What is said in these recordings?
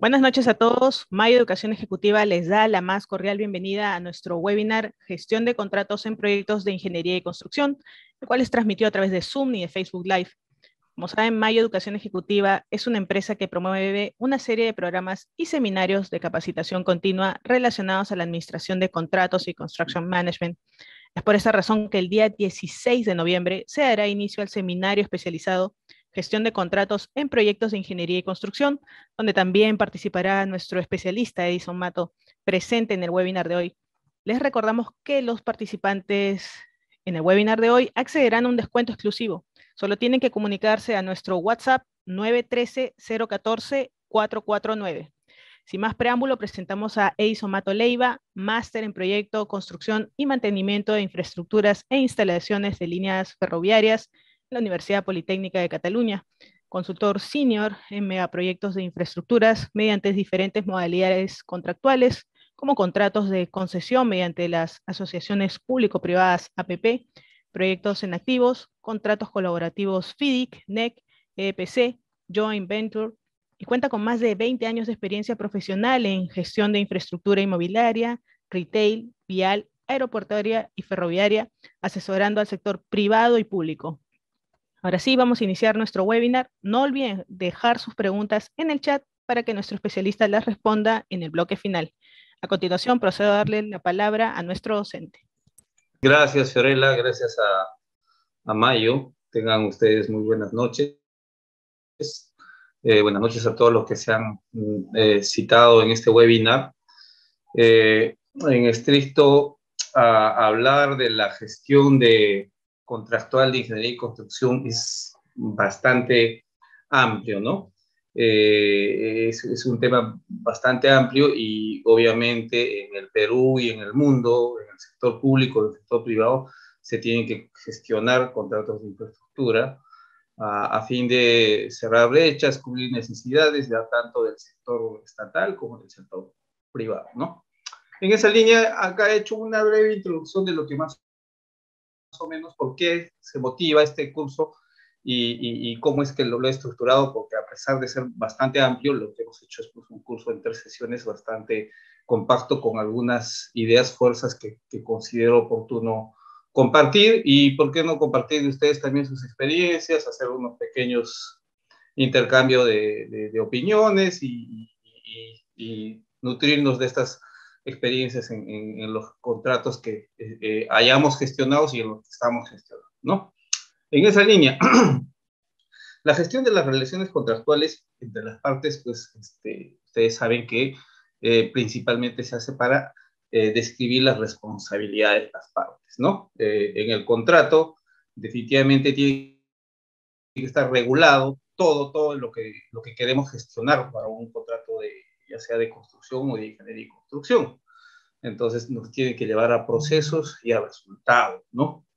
Buenas noches a todos. Mayo Educación Ejecutiva les da la más cordial bienvenida a nuestro webinar Gestión de Contratos en Proyectos de Ingeniería y Construcción, el cual es transmitido a través de Zoom y de Facebook Live. Como saben, Mayo Educación Ejecutiva es una empresa que promueve una serie de programas y seminarios de capacitación continua relacionados a la administración de contratos y construction management. Es por esa razón que el día 16 de noviembre se dará inicio al seminario especializado Gestión de Contratos en Proyectos de Ingeniería y Construcción, donde también participará nuestro especialista Edison Mato, presente en el webinar de hoy. Les recordamos que los participantes en el webinar de hoy accederán a un descuento exclusivo. Solo tienen que comunicarse a nuestro WhatsApp 913-014-449. Sin más preámbulo, presentamos a Edison Mato Leiva, máster en proyecto, construcción y mantenimiento de infraestructuras e instalaciones de líneas ferroviarias en la Universidad Politécnica de Cataluña, consultor senior en megaproyectos de infraestructuras mediante diferentes modalidades contractuales, como contratos de concesión mediante las asociaciones público-privadas APP, proyectos en activos, contratos colaborativos FIDIC, NEC, EPC, Joint Venture, y cuenta con más de 20 años de experiencia profesional en gestión de infraestructura inmobiliaria, retail, vial, aeroportuaria y ferroviaria, asesorando al sector privado y público. Ahora sí, vamos a iniciar nuestro webinar. No olviden dejar sus preguntas en el chat para que nuestro especialista las responda en el bloque final. A continuación, procedo a darle la palabra a nuestro docente. Gracias, Fiorella. Gracias a Mayo. Tengan ustedes muy buenas noches. Buenas noches a todos los que se han citado en este webinar. En estricto, a hablar de la gestión contractual de ingeniería y construcción es bastante amplio, ¿no? Es un tema bastante amplio y obviamente en el Perú y en el mundo, en el sector público, en el sector privado, se tienen que gestionar contratos de infraestructura a fin de cerrar brechas, cubrir necesidades ya tanto del sector estatal como del sector privado, ¿no? En esa línea, acá he hecho una breve introducción de lo que más o menos por qué se motiva este curso y cómo es que lo he estructurado, porque a pesar de ser bastante amplio, lo que hemos hecho es pues, un curso en 3 sesiones bastante compacto con algunas ideas, fuerzas que considero oportuno compartir y por qué no compartir de ustedes también sus experiencias, hacer unos pequeños intercambio de opiniones y nutrirnos de estas experiencias en los contratos que hayamos gestionado y en los que estamos gestionando, ¿no? En esa línea, la gestión de las relaciones contractuales entre las partes, pues ustedes saben que principalmente se hace para describir las responsabilidades de las partes, ¿no? En el contrato definitivamente tiene que estar regulado todo lo que queremos gestionar para un contrato ya sea de construcción o de ingeniería y construcción. Entonces nos tiene que llevar a procesos y a resultados, ¿no?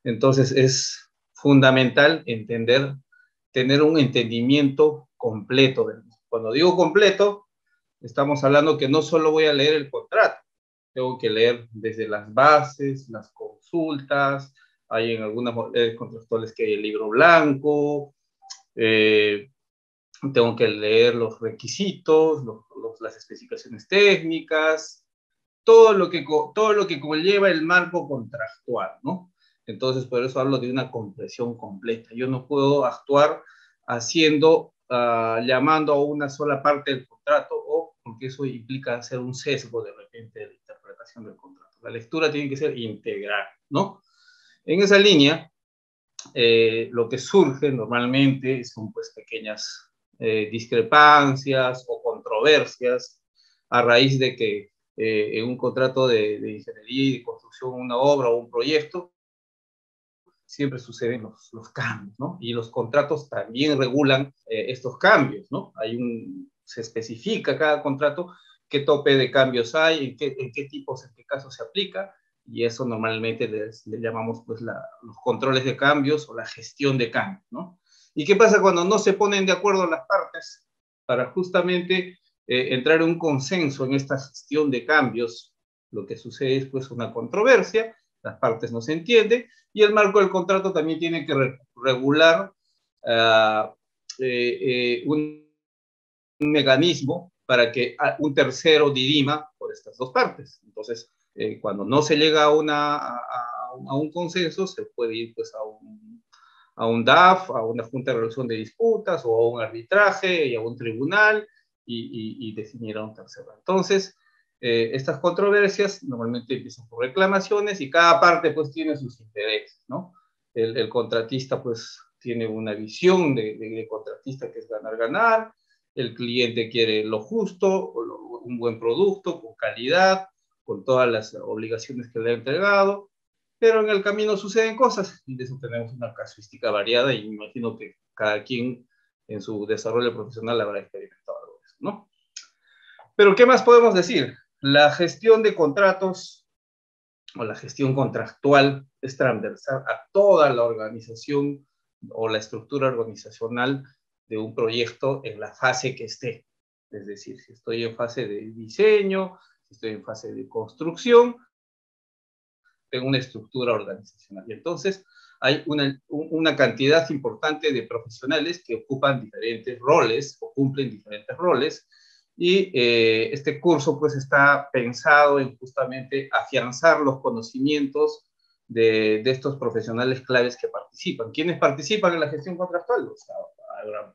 Entonces es fundamental tener un entendimiento completo. Cuando digo completo, estamos hablando que no solo voy a leer el contrato, tengo que leer desde las bases, las consultas, hay en algunas contractuales que hay el libro blanco, tengo que leer los requisitos, las especificaciones técnicas, todo lo que conlleva el marco contractual, ¿no? Entonces, por eso hablo de una comprensión completa. Yo no puedo actuar llamando a una sola parte del contrato, o porque eso implica hacer un sesgo de repente de la interpretación del contrato. La lectura tiene que ser integral, ¿no? En esa línea, lo que surge normalmente son pues pequeñas discrepancias o controversias a raíz de que en un contrato de ingeniería y de construcción, una obra o un proyecto, siempre suceden los cambios, ¿no? Y los contratos también regulan estos cambios, ¿no? Se especifica cada contrato qué tope de cambios hay, en qué tipos, en qué casos se aplica, y eso normalmente le llamamos pues los controles de cambios o la gestión de cambios, ¿no? ¿Y qué pasa cuando no se ponen de acuerdo las partes para justamente entrar en un consenso en esta gestión de cambios? Lo que sucede es pues una controversia, las partes no se entienden, y el marco del contrato también tiene que regular un mecanismo para que un tercero dirima por estas dos partes. Entonces, cuando no se llega a un consenso, se puede ir pues a un DAF, a una Junta de Resolución de Disputas, o a un arbitraje y a un tribunal, y definir a un tercero. Entonces, estas controversias normalmente empiezan por reclamaciones y cada parte pues tiene sus intereses, ¿no? El contratista pues tiene una visión de contratista que es ganar, el cliente quiere lo justo, un buen producto, con calidad, con todas las obligaciones que le ha entregado, pero en el camino suceden cosas y de eso tenemos una casuística variada y me imagino que cada quien en su desarrollo profesional habrá experimentado algo de eso, ¿no? Pero ¿qué más podemos decir? La gestión de contratos o la gestión contractual es transversal a toda la organización o la estructura organizacional de un proyecto en la fase que esté. Es decir, si estoy en fase de diseño, si estoy en fase de construcción, tengo una estructura organizacional. Y entonces hay una cantidad importante de profesionales que ocupan diferentes roles o cumplen diferentes roles. Y este curso pues está pensado en justamente afianzar los conocimientos de estos profesionales claves que participan. ¿Quiénes participan en la gestión contractual? O sea,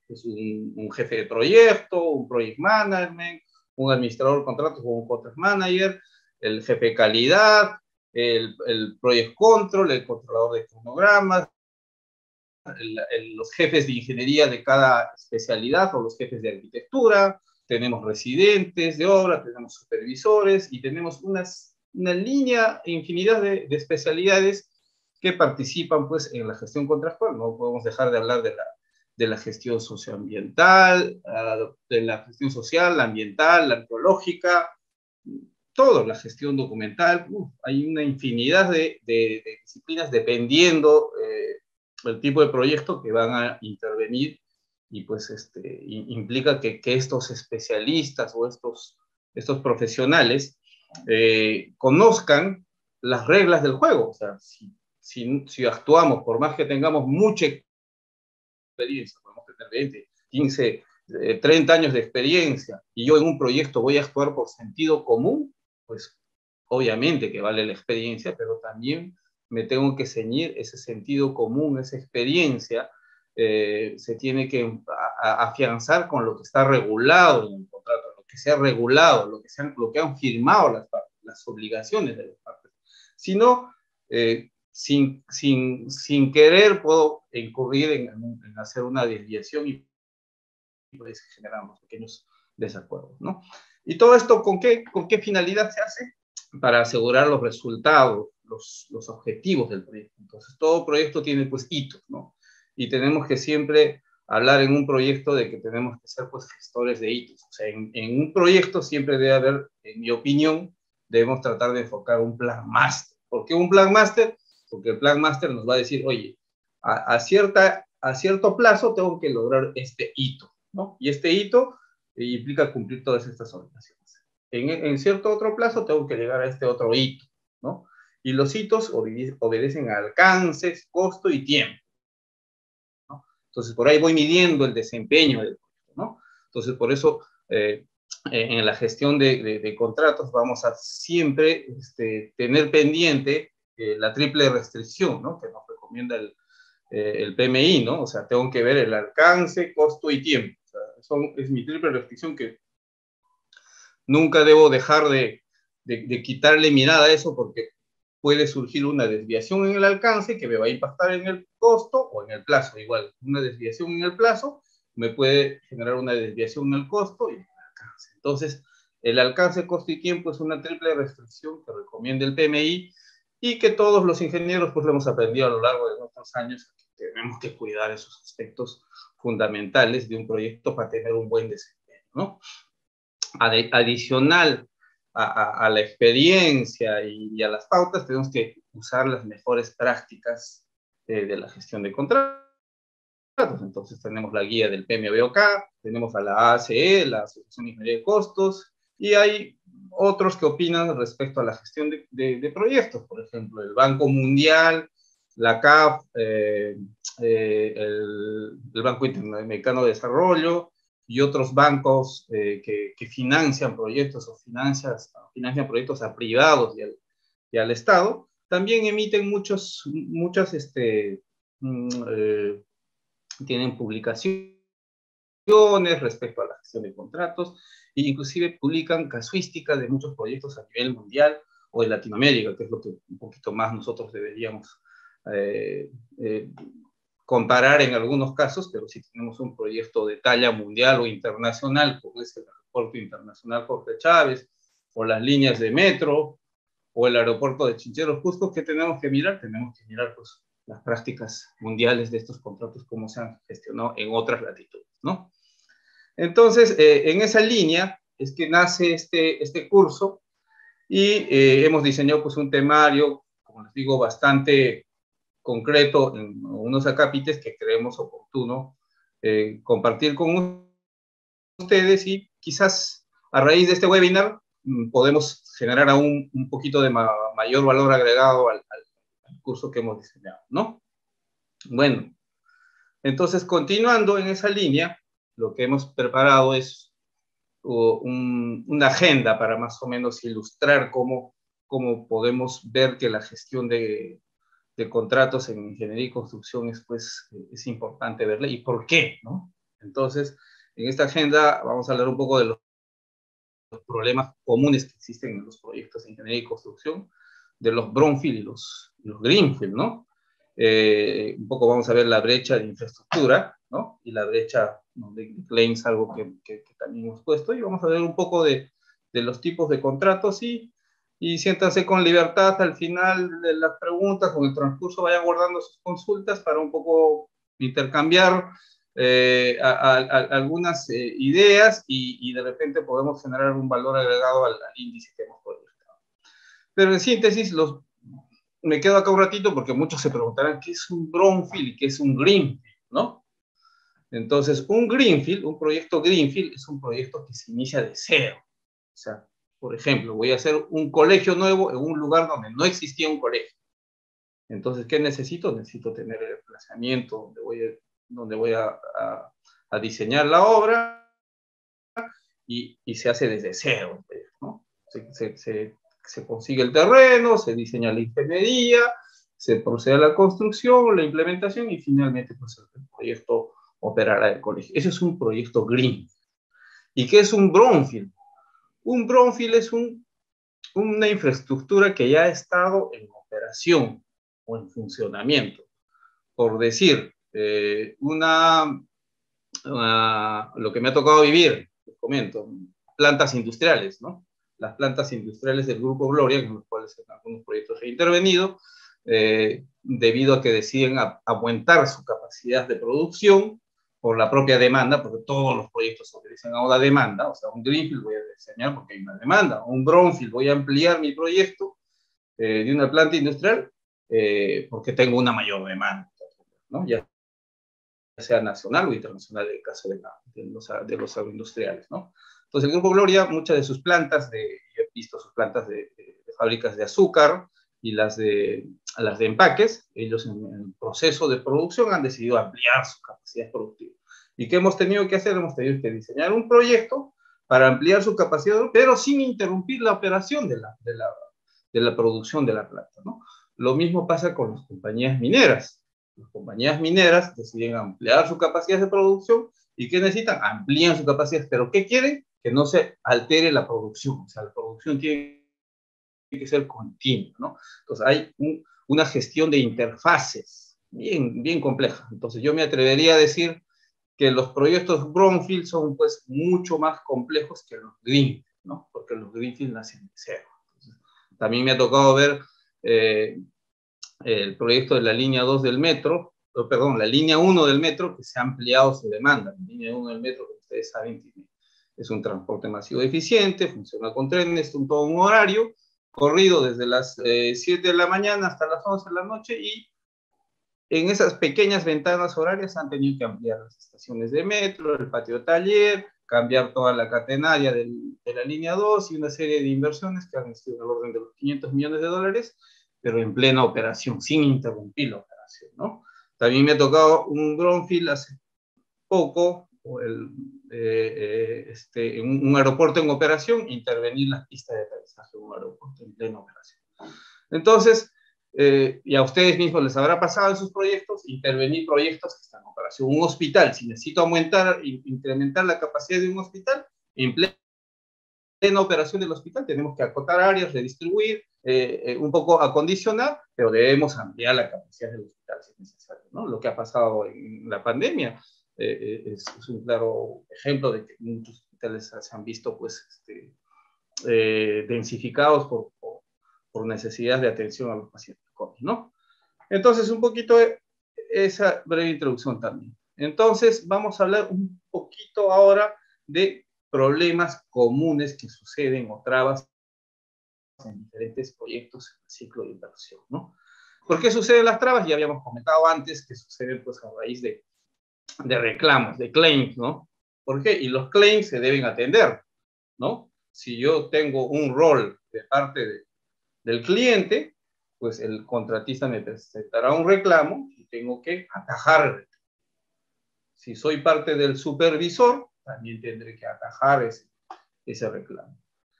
pues un jefe de proyecto, un project management, un administrador de contratos o un contract manager, el jefe de calidad, el project control, el controlador de cronogramas, los jefes de ingeniería de cada especialidad o los jefes de arquitectura, tenemos residentes de obra, tenemos supervisores y tenemos una línea, infinidad de especialidades que participan pues en la gestión contractual. No podemos dejar de hablar de la gestión socioambiental, de la gestión social, la ambiental, la arqueológica, todo, la gestión documental. Hay una infinidad de disciplinas dependiendo el tipo de proyecto que van a intervenir y pues implica que estos especialistas o estos profesionales conozcan las reglas del juego. O sea, si actuamos, por más que tengamos mucha experiencia, podemos tener 20, 15, 30 años de experiencia, y yo en un proyecto voy a actuar por sentido común, pues obviamente que vale la experiencia, pero también me tengo que ceñir ese sentido común, esa experiencia, se tiene que afianzar con lo que está regulado en el contrato, lo que se ha regulado, lo que han firmado las partes, las obligaciones de las partes. Si no, sin querer puedo incurrir en hacer una desviación y pues generamos pequeños desacuerdos, ¿no? Y todo esto, ¿con qué finalidad se hace? Para asegurar los resultados, los objetivos del proyecto. Entonces, todo proyecto tiene pues hitos, ¿no? Y tenemos que siempre hablar en un proyecto de que tenemos que ser pues gestores de hitos. O sea, en un proyecto siempre debe haber, en mi opinión, debemos tratar de enfocar un plan máster. ¿Por qué un plan máster? Porque el plan máster nos va a decir, oye, a cierto plazo tengo que lograr este hito, ¿no? Y este hito implica cumplir todas estas obligaciones. En cierto otro plazo tengo que llegar a este otro hito, ¿no? Y los hitos obedecen a alcances, costo y tiempo, ¿no? Entonces, por ahí voy midiendo el desempeño del proyecto, ¿no? Entonces, por eso, en la gestión de contratos vamos a siempre tener pendiente la triple restricción, ¿no? Que nos recomienda el PMI, ¿no? O sea, tengo que ver el alcance, costo y tiempo. O sea, es mi triple restricción que nunca debo dejar de quitarle mirada a eso porque puede surgir una desviación en el alcance que me va a impactar en el costo o en el plazo. Igual, una desviación en el plazo me puede generar una desviación en el costo y en el alcance. Entonces, el alcance, costo y tiempo es una triple restricción que recomienda el PMI y que todos los ingenieros pues lo hemos aprendido a lo largo de nuestros años. Tenemos que cuidar esos aspectos fundamentales de un proyecto para tener un buen desempeño, ¿no? Adicional a la experiencia y a las pautas, tenemos que usar las mejores prácticas de la gestión de contratos. Entonces tenemos la guía del PMBOK, tenemos a la ACE, la Asociación de Ingeniería de Costos, y hay otros que opinan respecto a la gestión de proyectos, por ejemplo, el Banco Mundial, la CAF, el Banco Interamericano de Desarrollo, y otros bancos que que financian proyectos o financian proyectos a privados y al Estado, también emiten tienen publicaciones respecto a la gestión de contratos, e inclusive publican casuísticas de muchos proyectos a nivel mundial o de Latinoamérica, que es lo que un poquito más nosotros deberíamos comparar en algunos casos, pero si tenemos un proyecto de talla mundial o internacional, como es el Aeropuerto Internacional Jorge Chávez, o las líneas de metro, o el aeropuerto de Chinchero Cusco, ¿qué tenemos que mirar? Tenemos que mirar pues, las prácticas mundiales de estos contratos, cómo se han gestionado en otras latitudes, ¿no? Entonces, en esa línea es que nace este curso y hemos diseñado pues, un temario, como les digo, bastante concreto en unos acápites que creemos oportuno compartir con ustedes y quizás a raíz de este webinar podemos generar aún un poquito de mayor valor agregado al curso que hemos diseñado, ¿no? Bueno, entonces continuando en esa línea, lo que hemos preparado es una agenda para más o menos ilustrar cómo podemos ver que la gestión de contratos en ingeniería y construcción es importante verla y por qué, ¿no? Entonces, en esta agenda vamos a hablar un poco de los problemas comunes que existen en los proyectos de ingeniería y construcción, de los brownfield y los greenfield, ¿no? Un poco vamos a ver la brecha de infraestructura, ¿no? Y la brecha, ¿no?, de claims, algo que también hemos puesto, y vamos a ver un poco de los tipos de contratos y siéntanse con libertad al final de las preguntas, con el transcurso vayan guardando sus consultas para un poco intercambiar algunas ideas y de repente podemos generar un valor agregado al índice que hemos proyectado. Pero en síntesis, me quedo acá un ratito porque muchos se preguntarán qué es un brownfield y qué es un greenfield, ¿no? Entonces, un greenfield, un proyecto greenfield, es un proyecto que se inicia de cero. O sea, por ejemplo, voy a hacer un colegio nuevo en un lugar donde no existía un colegio. Entonces, ¿qué necesito? Necesito tener el emplazamiento donde voy a diseñar la obra y se hace desde cero, ¿no? Se consigue el terreno, se diseña la ingeniería, se procede a la construcción, la implementación y finalmente pues, el proyecto operará el colegio. Ese es un proyecto green. ¿Y qué es un brownfield? Un brownfield es una infraestructura que ya ha estado en operación o en funcionamiento. Por decir, lo que me ha tocado vivir, les comento, plantas industriales, ¿no? Las plantas industriales del Grupo Gloria, en los cuales en algunos proyectos he intervenido, debido a que deciden aumentar su capacidad de producción por la propia demanda, porque todos los proyectos obedecen a una demanda. O sea, un greenfield voy a diseñar porque hay una demanda, un brownfield voy a ampliar mi proyecto de una planta industrial porque tengo una mayor demanda, ¿no? Ya sea nacional o internacional en el caso de los agroindustriales, ¿no? Entonces, el Grupo Gloria, muchas de sus plantas, yo he visto sus plantas de fábricas de azúcar y las de empaques, ellos en el proceso de producción han decidido ampliar su capacidad productiva. ¿Y qué hemos tenido que hacer? Hemos tenido que diseñar un proyecto para ampliar su capacidad, pero sin interrumpir la operación de la producción de la planta, ¿no? Lo mismo pasa con las compañías mineras. Las compañías mineras deciden ampliar su capacidad de producción y ¿qué necesitan? Amplían su capacidad, pero ¿qué quieren? Que no se altere la producción. O sea, la producción tiene que ser continua, ¿no? Entonces hay una gestión de interfaces bien, bien compleja. Entonces yo me atrevería a decir que los proyectos brownfield son pues mucho más complejos que los greenfield, ¿no? Porque los greenfield nacen de cero. Entonces, también me ha tocado ver el proyecto de la línea 2 del metro, perdón, la línea 1 del metro, que se ha ampliado su demanda. La línea 1 del metro, como ustedes saben, es un transporte masivo eficiente, funciona con trenes, todo un horario, corrido desde las 7 de la mañana hasta las 11 de la noche, y en esas pequeñas ventanas horarias han tenido que ampliar las estaciones de metro, el patio de taller, cambiar toda la catenaria de la línea 2 y una serie de inversiones que han sido del orden de los $500 millones, pero en plena operación, sin interrumpir la operación, ¿no? También me ha tocado un brownfield hace poco, en un aeropuerto en operación, intervenir las pistas de aterrizaje en un aeropuerto en plena operación. Entonces, y a ustedes mismos les habrá pasado en sus proyectos, intervenir proyectos que están en operación. Un hospital, si necesito incrementar la capacidad de un hospital, en plena operación del hospital tenemos que acotar áreas, redistribuir, un poco acondicionar, pero debemos ampliar la capacidad del hospital si es necesario, ¿no? Lo que ha pasado en la pandemia es un claro ejemplo de que muchos hospitales se han visto pues, densificados por necesidad de atención a los pacientes COVID, ¿no? Entonces, un poquito esa breve introducción también. Entonces, vamos a hablar un poquito ahora de problemas comunes que suceden o trabas en diferentes proyectos en el ciclo de inversión, ¿no? ¿Por qué suceden las trabas? Ya habíamos comentado antes que suceden pues a raíz de reclamos, de claims, ¿no? ¿Por qué? Y los claims se deben atender, ¿no? Si yo tengo un rol de parte del cliente, pues el contratista me presentará un reclamo y tengo que atajar. Si soy parte del supervisor, también tendré que atajar ese reclamo.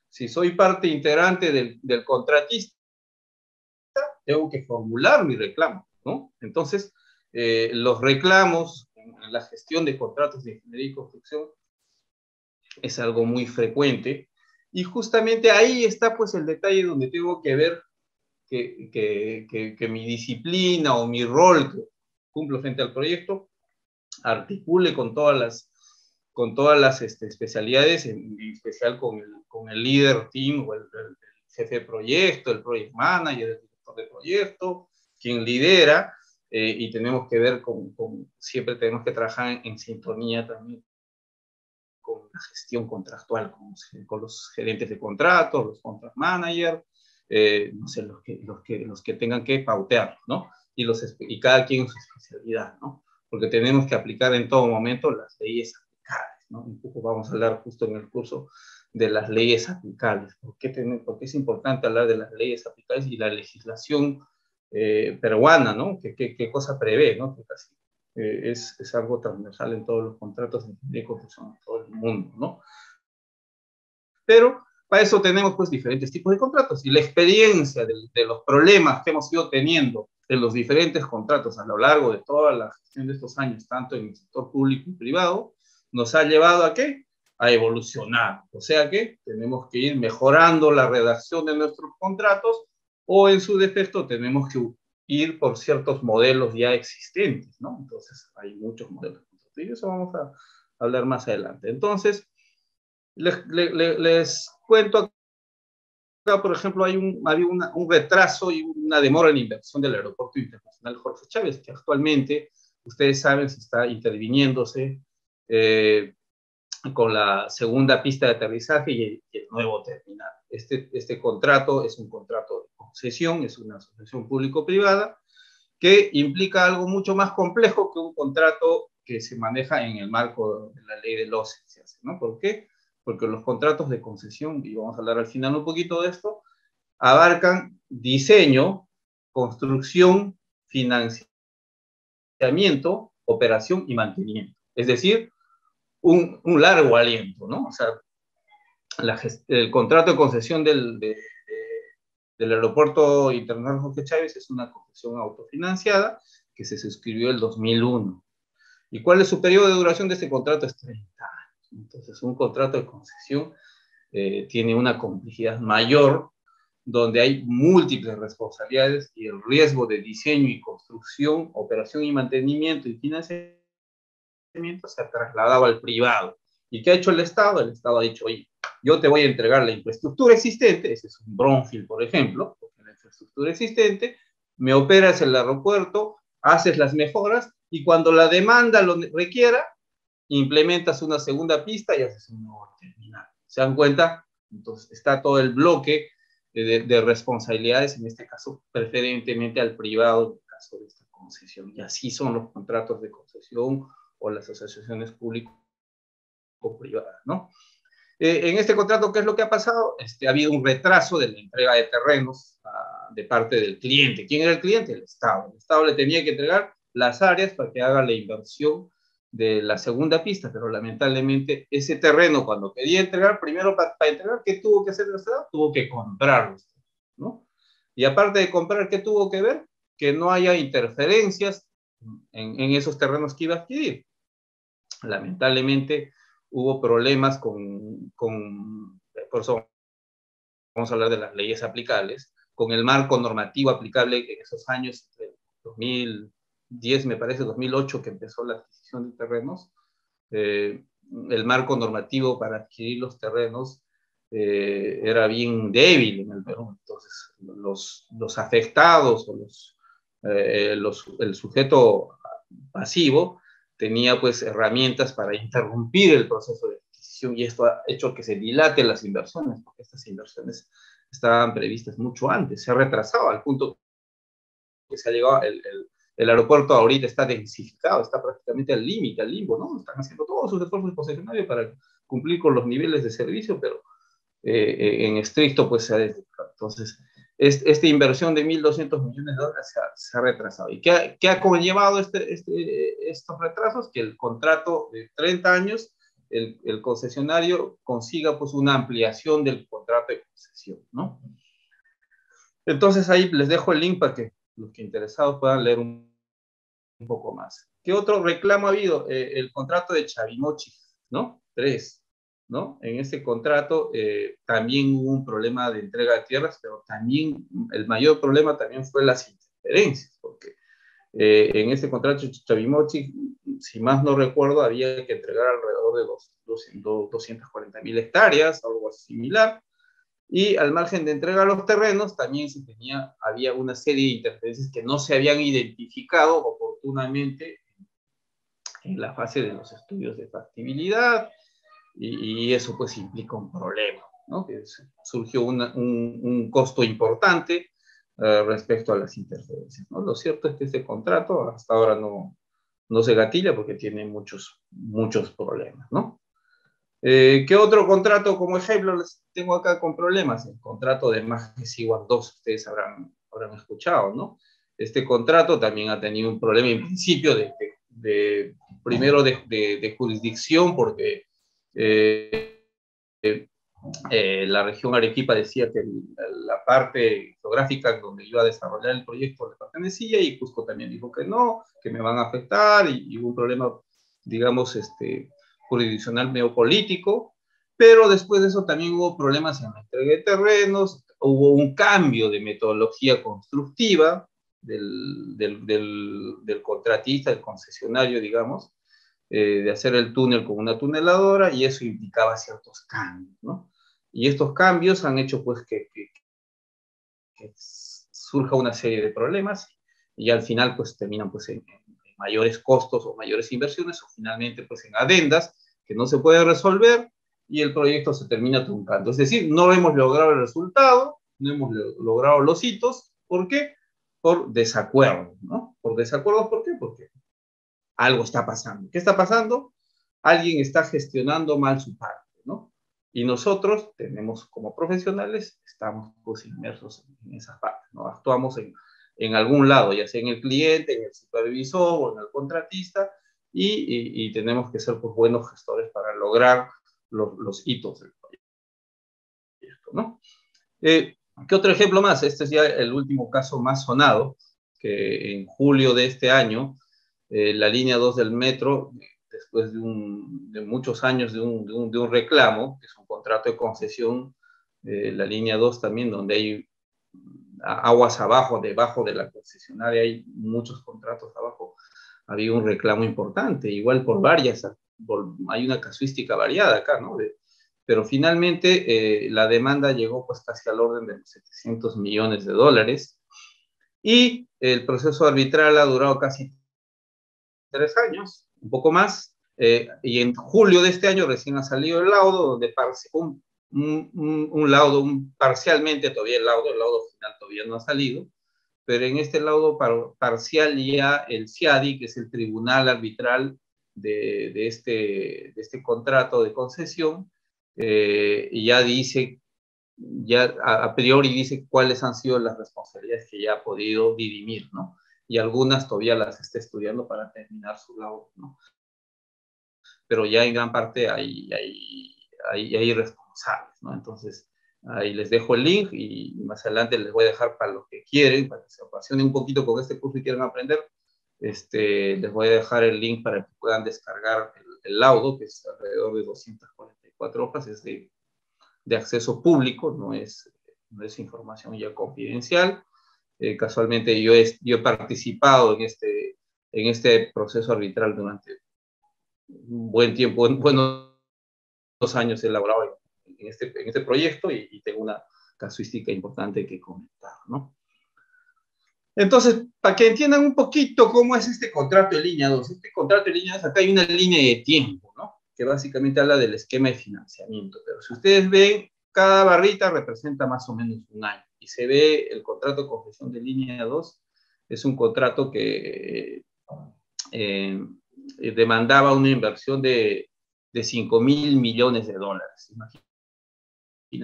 Si soy parte integrante del contratista, tengo que formular mi reclamo, ¿no? Entonces, los reclamos en la gestión de contratos de ingeniería y construcción es algo muy frecuente, y justamente ahí está pues el detalle donde tengo que ver que mi disciplina o mi rol que cumplo frente al proyecto articule con todas las especialidades, en especial con el líder team o el jefe de proyecto, el project manager, el director de proyecto, quien lidera, y tenemos que ver siempre tenemos que trabajar en sintonía también con la gestión contractual, con los gerentes de contratos, los contract managers, no sé, los que tengan que pautear, ¿no? Y cada quien su especialidad, ¿no? Porque tenemos que aplicar en todo momento las leyes aplicables, ¿no? Un poco vamos a hablar justo en el curso de las leyes aplicables. ¿Por qué es importante hablar de las leyes aplicables y la legislación peruana, ¿no? ¿Qué cosa prevé, ¿no? Que casi es algo transversal en todos los contratos de construcción en todo el mundo, ¿no? Pero para eso tenemos pues diferentes tipos de contratos, y la experiencia de los problemas que hemos ido teniendo en los diferentes contratos a lo largo de toda la gestión de estos años, tanto en el sector público y privado, nos ha llevado ¿a qué? A evolucionar. O sea que tenemos que ir mejorando la redacción de nuestros contratos, o en su defecto tenemos que ir por ciertos modelos ya existentes, ¿no? Entonces hay muchos modelos, y de eso vamos a hablar más adelante. Entonces, les cuento acá, por ejemplo, había un retraso y una demora en la inversión del Aeropuerto Internacional Jorge Chávez, que actualmente, ustedes saben, se está interviniéndose con la segunda pista de aterrizaje y el nuevo terminal. Este contrato es un contrato de concesión, es una asociación público-privada, que implica algo mucho más complejo que un contrato que se maneja en el marco de la ley del OCE, ¿no? ¿Por qué? Porque los contratos de concesión, y vamos a hablar al final un poquito de esto, abarcan diseño, construcción, financiamiento, operación y mantenimiento. Es decir, un largo aliento, ¿no? O sea, el contrato de concesión del Aeropuerto Internacional Jorge Chávez es una concesión autofinanciada que se suscribió el 2001. ¿Y cuál es su periodo de duración de este contrato? Es 30 años. Entonces, un contrato de concesión tiene una complejidad mayor, donde hay múltiples responsabilidades y el riesgo de diseño y construcción, operación y mantenimiento y financiamiento se ha trasladado al privado. ¿Y qué ha hecho el Estado? El Estado ha dicho, oye, yo te voy a entregar la infraestructura existente, ese es un brownfield, por ejemplo, porque la infraestructura existente, me operas el aeropuerto, haces las mejoras, y cuando la demanda lo requiera, implementas una segunda pista y haces un nuevo terminal. ¿Se dan cuenta? Entonces está todo el bloque de responsabilidades, en este caso preferentemente al privado, en el caso de esta concesión. Y así son los contratos de concesión o las asociaciones público-privadas, ¿no? En este contrato, ¿qué es lo que ha pasado? Ha habido un retraso de la entrega de terrenos de parte del cliente. ¿Quién era el cliente? El Estado. El Estado le tenía que entregar las áreas para que haga la inversión de la segunda pista, pero lamentablemente ese terreno cuando quería entregar, primero para entregar, ¿qué tuvo que hacer el Estado? Tuvo que comprarlo, ¿no? Y aparte de comprar, ¿qué tuvo que ver? Que no haya interferencias en esos terrenos que iba a adquirir. Lamentablemente hubo problemas por eso vamos a hablar de las leyes aplicables, con el marco normativo aplicable en esos años, entre 2010, me parece, 2008, que empezó la adquisición de terrenos. El marco normativo para adquirir los terrenos era bien débil en el Perú. Entonces, los afectados o el sujeto pasivo tenía pues herramientas para interrumpir el proceso de adquisición, y esto ha hecho que se dilaten las inversiones, porque estas inversiones estaban previstas mucho antes, se ha retrasado al punto que se ha llegado, el aeropuerto ahorita está densificado, está prácticamente al límite, al limbo, ¿no? Están haciendo todos sus esfuerzos concesionarios para cumplir con los niveles de servicio, pero en estricto pues se ha densificado. Entonces, esta inversión de $1.200 millones se ha retrasado. ¿Y qué ha conllevado estos retrasos? Que el contrato de 30 años, el concesionario consiga pues una ampliación del contrato de concesión, ¿no? Entonces ahí les dejo el link para que los que interesados puedan leer un poco más. ¿Qué otro reclamo ha habido? El contrato de Chavimochi, ¿no? 3, ¿no? En ese contrato también hubo un problema de entrega de tierras, pero también el mayor problema también fue las interferencias, porque en ese contrato de Chavimochi, si más no recuerdo, había que entregar alrededor de 240.000 hectáreas, algo similar. Y al margen de entrega a los terrenos, también había una serie de interferencias que no se habían identificado oportunamente en la fase de los estudios de factibilidad, y eso pues implica un problema, ¿no? Que surgió un costo importante respecto a las interferencias, ¿no? Lo cierto es que este contrato hasta ahora no se gatilla porque tiene muchos problemas, ¿no? ¿Qué otro contrato como ejemplo les tengo acá con problemas? El contrato de Majes Igual 2, ustedes habrán escuchado, ¿no? Este contrato también ha tenido un problema en principio primero de jurisdicción, porque la región Arequipa decía que la parte geográfica donde iba a desarrollar el proyecto le pertenecía, y Cusco también dijo que no, que me van a afectar, y hubo un problema, digamos, jurisdiccional neopolítico, pero después de eso también hubo problemas en la entrega de terrenos, hubo un cambio de metodología constructiva del contratista, del concesionario, digamos, de hacer el túnel con una tuneladora, y eso implicaba ciertos cambios, ¿no? Y estos cambios han hecho pues que surja una serie de problemas, y al final pues terminan pues en mayores costos o mayores inversiones, o finalmente pues en adendas que no se puede resolver, y el proyecto se termina truncando. Es decir, no hemos logrado el resultado, no hemos logrado los hitos. ¿Por qué? Por desacuerdo, ¿no? Por desacuerdo, ¿por qué? Porque algo está pasando. ¿Qué está pasando? Alguien está gestionando mal su parte, ¿no? Y nosotros tenemos, como profesionales, estamos pues inmersos en esa parte, ¿no? Actuamos en algún lado, ya sea en el cliente, en el supervisor o en el contratista, y tenemos que ser pues buenos gestores para lograr los hitos del proyecto, ¿no? ¿Qué otro ejemplo más? Este es ya el último caso más sonado, que en julio de este año, la línea 2 del metro, después de muchos años de un reclamo, que es un contrato de concesión, la línea 2 también, donde hay aguas abajo, debajo de la concesionaria, hay muchos contratos abajo, había un reclamo importante, igual por varias, hay una casuística variada acá, ¿no? Pero finalmente la demanda llegó pues casi al orden de los $700 millones, y el proceso arbitral ha durado casi 3 años, un poco más, y en julio de este año recién ha salido el laudo, donde un laudo, parcialmente todavía el laudo final todavía no ha salido, pero en este laudo parcial ya el CIADI, que es el tribunal arbitral de este contrato de concesión, ya dice, ya a priori dice cuáles han sido las responsabilidades que ya ha podido dirimir, ¿no? Y algunas todavía las está estudiando para terminar su laudo, ¿no? pero ya en gran parte hay responsables, ¿no? Entonces, ahí les dejo el link y más adelante les voy a dejar para los que quieren, para que se apasionen un poquito con este curso y quieran aprender, les voy a dejar el link para que puedan descargar el laudo, que es alrededor de 244 hojas, es de acceso público, no es información ya confidencial. Casualmente yo he participado en este proceso arbitral durante un buen tiempo, buenos años he elaborado en este proyecto y tengo una casuística importante que comentar, ¿no? Entonces, para que entiendan un poquito cómo es este contrato de línea 2, este contrato de línea 2, acá hay una línea de tiempo, ¿no? Que básicamente habla del esquema de financiamiento, pero si ustedes ven, cada barrita representa más o menos un año, y se ve el contrato de concesión de línea 2, es un contrato que demandaba una inversión de 5.000 millones de dólares. Imagina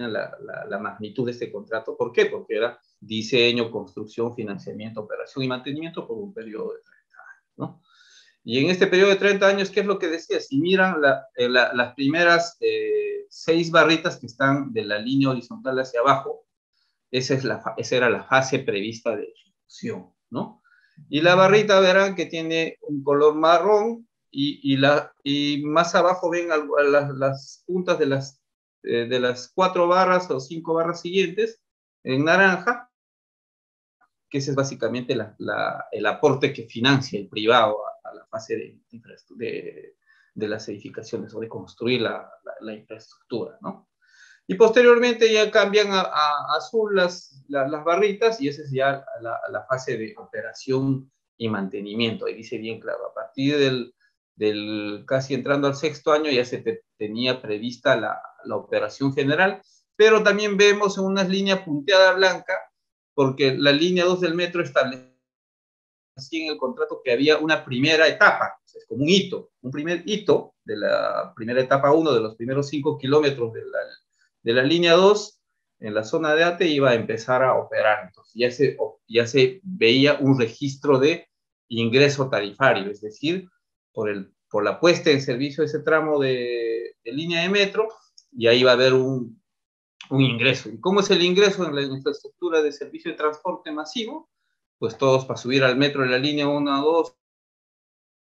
la magnitud de este contrato. ¿Por qué? Porque era diseño, construcción, financiamiento, operación y mantenimiento por un periodo de 30 años, ¿no? Y en este periodo de 30 años, ¿qué es lo que decía? Si miran las primeras 6 barritas que están de la línea horizontal hacia abajo, esa era la fase prevista de ejecución, ¿no? Y la barrita verán que tiene un color marrón y más abajo ven las puntas de las 4 barras o 5 barras siguientes en naranja, que ese es básicamente el aporte que financia el privado a la fase de las edificaciones o de construir la infraestructura, ¿no? Y posteriormente ya cambian a azul las barritas y esa es ya la fase de operación y mantenimiento. Ahí dice bien claro, a partir del casi entrando al 6º año ya se tenía prevista la operación general, pero también vemos en una línea punteada blanca, porque la línea 2 del metro establece en el contrato que había una primera etapa, o sea, es como un hito, un primer hito de la primera etapa 1, de los primeros 5 kilómetros de la línea 2, en la zona de ATE iba a empezar a operar. Entonces ya se veía un registro de ingreso tarifario, es decir, por la puesta en servicio de ese tramo de línea de metro, y ahí va a haber un ingreso. ¿Y cómo es el ingreso en la infraestructura de servicio de transporte masivo? Pues todos para subir al metro de la línea 1 a 2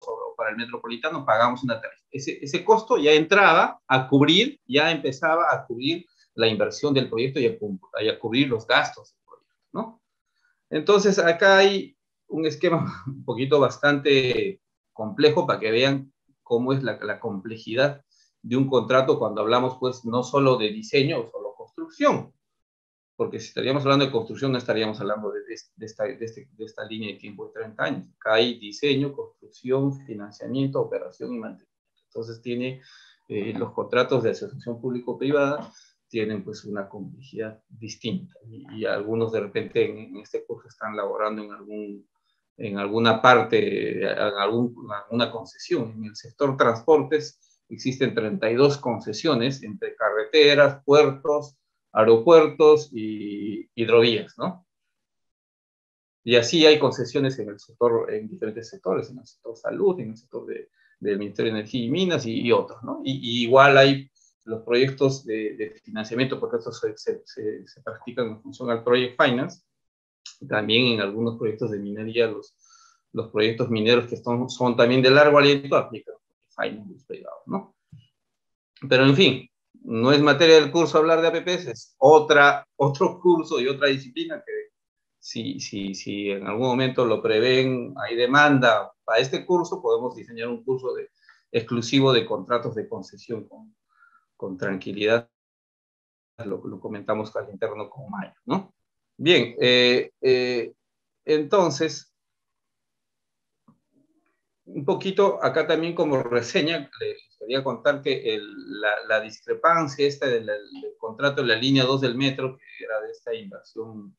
o para el metropolitano pagamos una tarifa. Ese costo ya entraba a cubrir, ya empezaba a cubrir la inversión del proyecto y a cubrir los gastos del proyecto, ¿no? Entonces acá hay un esquema un poquito bastante complejo para que vean cómo es la complejidad de un contrato cuando hablamos pues no solo de diseño o solo construcción, porque si estaríamos hablando de construcción no estaríamos hablando de esta línea de tiempo de 30 años. Acá hay diseño, construcción, financiamiento, operación y mantenimiento. Entonces tiene los contratos de asociación público-privada tienen pues una complejidad distinta y algunos de repente en este curso están laborando en alguna parte, en alguna concesión. En el sector transportes existen 32 concesiones entre carreteras, puertos, aeropuertos y hidrovías, ¿no? Y así hay concesiones en diferentes sectores, en el sector salud, en el sector del Ministerio de Energía y Minas y otros, ¿no? Y igual hay los proyectos de financiamiento, porque estos se practican en función al Project Finance. También en algunos proyectos de minería, los proyectos mineros que son también de largo aliento aplican Finance privados, ¿no? Pero en fin, no es materia del curso hablar de APPs, es otro curso y otra disciplina que si en algún momento lo prevén, hay demanda para este curso, podemos diseñar un curso exclusivo de contratos de concesión con tranquilidad. Lo comentamos al interno con Mayo, ¿no? Bien, entonces, un poquito acá también como reseña, les quería contar que la discrepancia esta del contrato de la línea 2 del metro, que era de esta inversión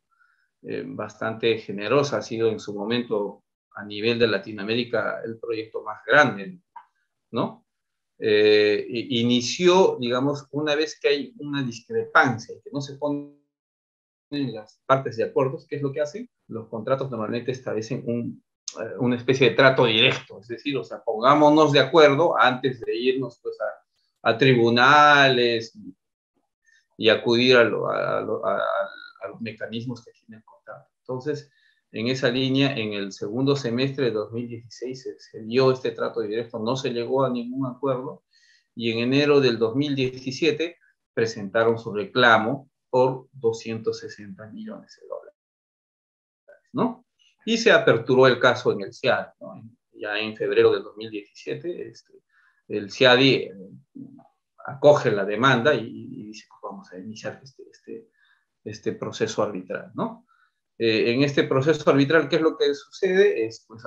bastante generosa, ha sido en su momento a nivel de Latinoamérica el proyecto más grande, ¿no? Inició, digamos, una vez que hay una discrepancia, que no se ponen las partes de acuerdo, ¿qué es lo que hacen? Los contratos normalmente establecen una especie de trato directo, es decir, o sea, pongámonos de acuerdo antes de irnos pues a tribunales y acudir a los mecanismos que tiene el contrato. Entonces, en esa línea, en el segundo semestre de 2016 se dio este trato directo, no se llegó a ningún acuerdo, y en enero del 2017 presentaron su reclamo por 260 millones de dólares, ¿no? Y se aperturó el caso en el CIADI, ¿no? Ya en febrero del 2017, el CIADI acoge la demanda y dice, pues vamos a iniciar este proceso arbitral, ¿no? En este proceso arbitral, ¿qué es lo que sucede? Pues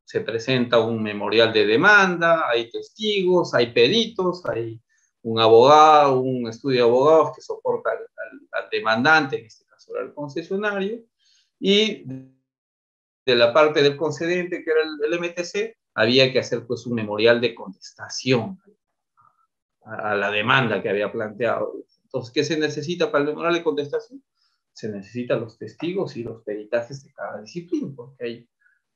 se presenta un memorial de demanda, hay testigos, hay peritos, hay un abogado, un estudio de abogados que soporta al demandante, en este caso era el concesionario, y de la parte del concedente, que era el MTC, había que hacer pues un memorial de contestación a la demanda que había planteado. Entonces, ¿qué se necesita para el memorial de contestación? Se necesitan los testigos y los peritajes de cada disciplina, porque hay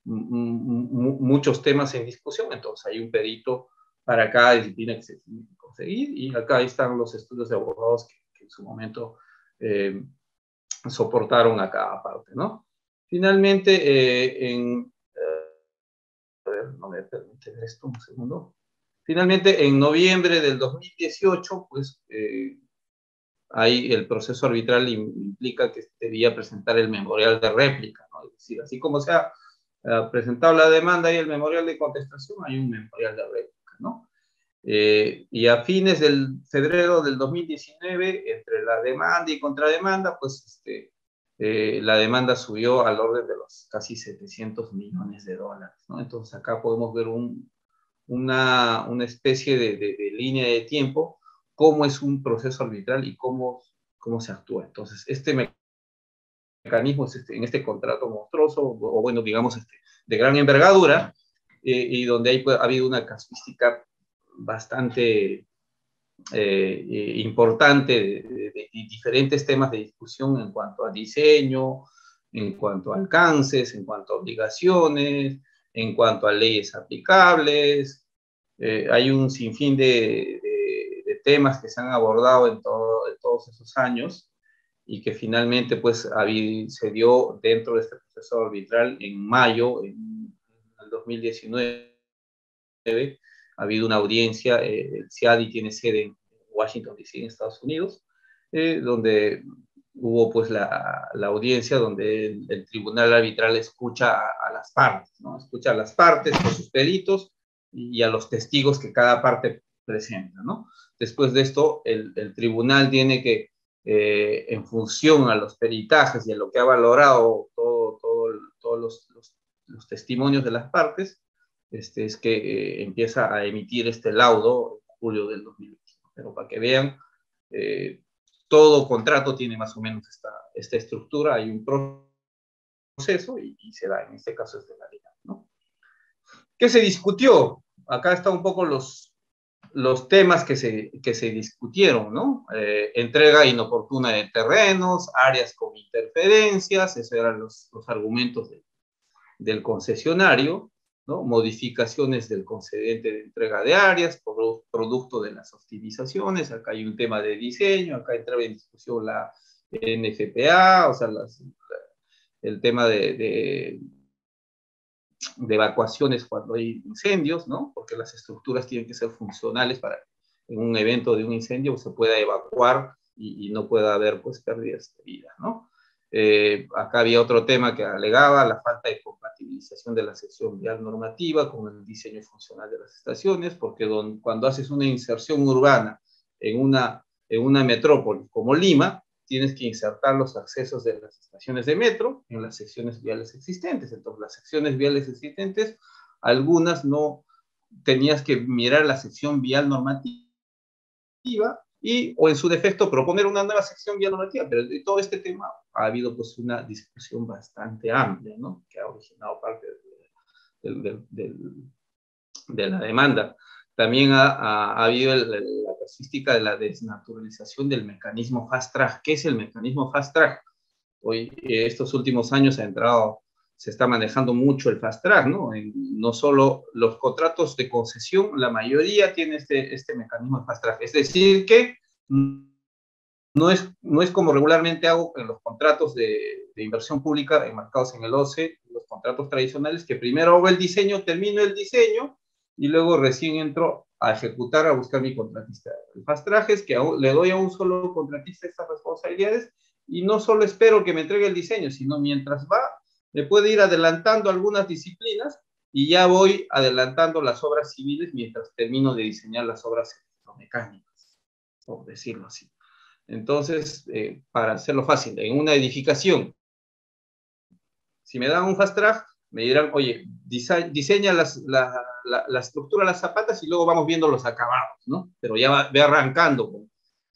muchos temas en discusión, entonces hay un perito para cada disciplina que se tiene que conseguir, y acá están los estudios de abogados que en su momento soportaron a cada parte, ¿no? Finalmente, a ver, no me permite ver esto un segundo. Finalmente, en noviembre del 2018, pues ahí el proceso arbitral implica que debía presentar el memorial de réplica, ¿no? Es decir, así como se ha presentado la demanda y el memorial de contestación, hay un memorial de réplica, ¿no? Y a fines del febrero del 2019, entre la demanda y contrademanda, pues la demanda subió al orden de los casi 700 millones de dólares, ¿no? Entonces acá podemos ver una especie de línea de tiempo, cómo es un proceso arbitral y cómo se actúa. Entonces, este mecanismo es en este contrato monstruoso, o bueno, digamos, de gran envergadura, y donde ha habido una casuística bastante importante de diferentes temas de discusión en cuanto a diseño, en cuanto a alcances, en cuanto a obligaciones, en cuanto a leyes aplicables. Hay un sinfín de temas que se han abordado en todos esos años, y que finalmente pues se dio dentro de este proceso arbitral en mayo, en el 2019. Ha habido una audiencia, el CIADI tiene sede en Washington, D.C., en Estados Unidos, donde hubo pues la audiencia donde el tribunal arbitral escucha a las partes, ¿no? Escucha a las partes con sus peritos y a los testigos que cada parte presenta, ¿no? Después de esto, el tribunal tiene que, en función a los peritajes y a lo que ha valorado todos los testimonios de las partes, es que empieza a emitir este laudo en julio del 2021. Pero para que vean, todo contrato tiene más o menos esta estructura, hay un proceso y se da, en este caso es de la liga, ¿no? ¿Qué se discutió? Acá están un poco los temas que se discutieron, ¿no? Entrega inoportuna de terrenos, áreas con interferencias, esos eran los argumentos del concesionario, ¿no? Modificaciones del concedente de entrega de áreas, producto de las optimizaciones. Acá hay un tema de diseño, acá entraba en discusión la NFPA, o sea, el tema de evacuaciones cuando hay incendios, ¿no? Porque las estructuras tienen que ser funcionales para en un evento de un incendio se pueda evacuar y no pueda haber pues pérdidas de vida, ¿no? Acá había otro tema que alegaba la falta de compatibilización de la sección vial normativa con el diseño funcional de las estaciones, porque cuando haces una inserción urbana en una metrópoli como Lima, tienes que insertar los accesos de las estaciones de metro en las secciones viales existentes. Entonces, las secciones viales existentes, algunas no tenías que mirar la sección vial normativa o en su defecto proponer una nueva sección vial normativa, pero de todo este tema ha habido pues una discusión bastante amplia, ¿no? Que ha originado parte de la demanda. También ha habido la casuística de la desnaturalización del mecanismo fast track. ¿Qué es el mecanismo fast track? Hoy, estos últimos años ha entrado se está manejando mucho el fast track, ¿no? No solo los contratos de concesión, la mayoría tiene este mecanismo de fast track. Es decir, que no es como regularmente hago en los contratos de inversión pública enmarcados en el OCE, los contratos tradicionales, que primero hago el diseño, termino el diseño, y luego recién entro a ejecutar, a buscar mi contratista. El fast track es que le doy a un solo contratista estas responsabilidades, y no solo espero que me entregue el diseño, sino mientras va, me puede ir adelantando algunas disciplinas, y ya voy adelantando las obras civiles mientras termino de diseñar las obras electromecánicas, por decirlo así. Entonces, para hacerlo fácil, en una edificación, si me dan un fast track, me dirán, oye, diseña la estructura de las zapatas y luego vamos viendo los acabados, ¿no? Pero ya ve arrancando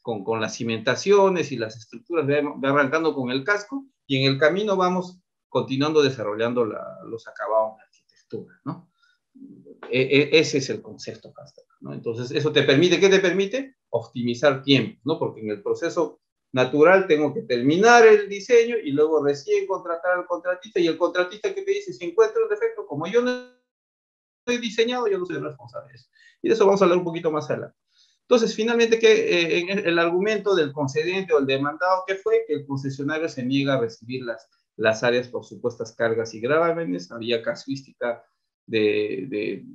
con las cimentaciones y las estructuras, ve arrancando con el casco, y en el camino vamos continuando desarrollando los acabados de arquitectura, ¿no? Ese es el concepto fast track, ¿no? Entonces, eso te permite, ¿qué te permite? Optimizar tiempo, ¿no? Porque en el proceso natural tengo que terminar el diseño y luego recién contratar al contratista, y el contratista que me dice, si encuentra un defecto, como yo no he diseñado, yo no soy responsable de eso. Y de eso vamos a hablar un poquito más adelante. Entonces, finalmente, el argumento del concedente o el demandado, ¿qué fue? Que el concesionario se niega a recibir las áreas por supuestas cargas y gravámenes. Había casuística de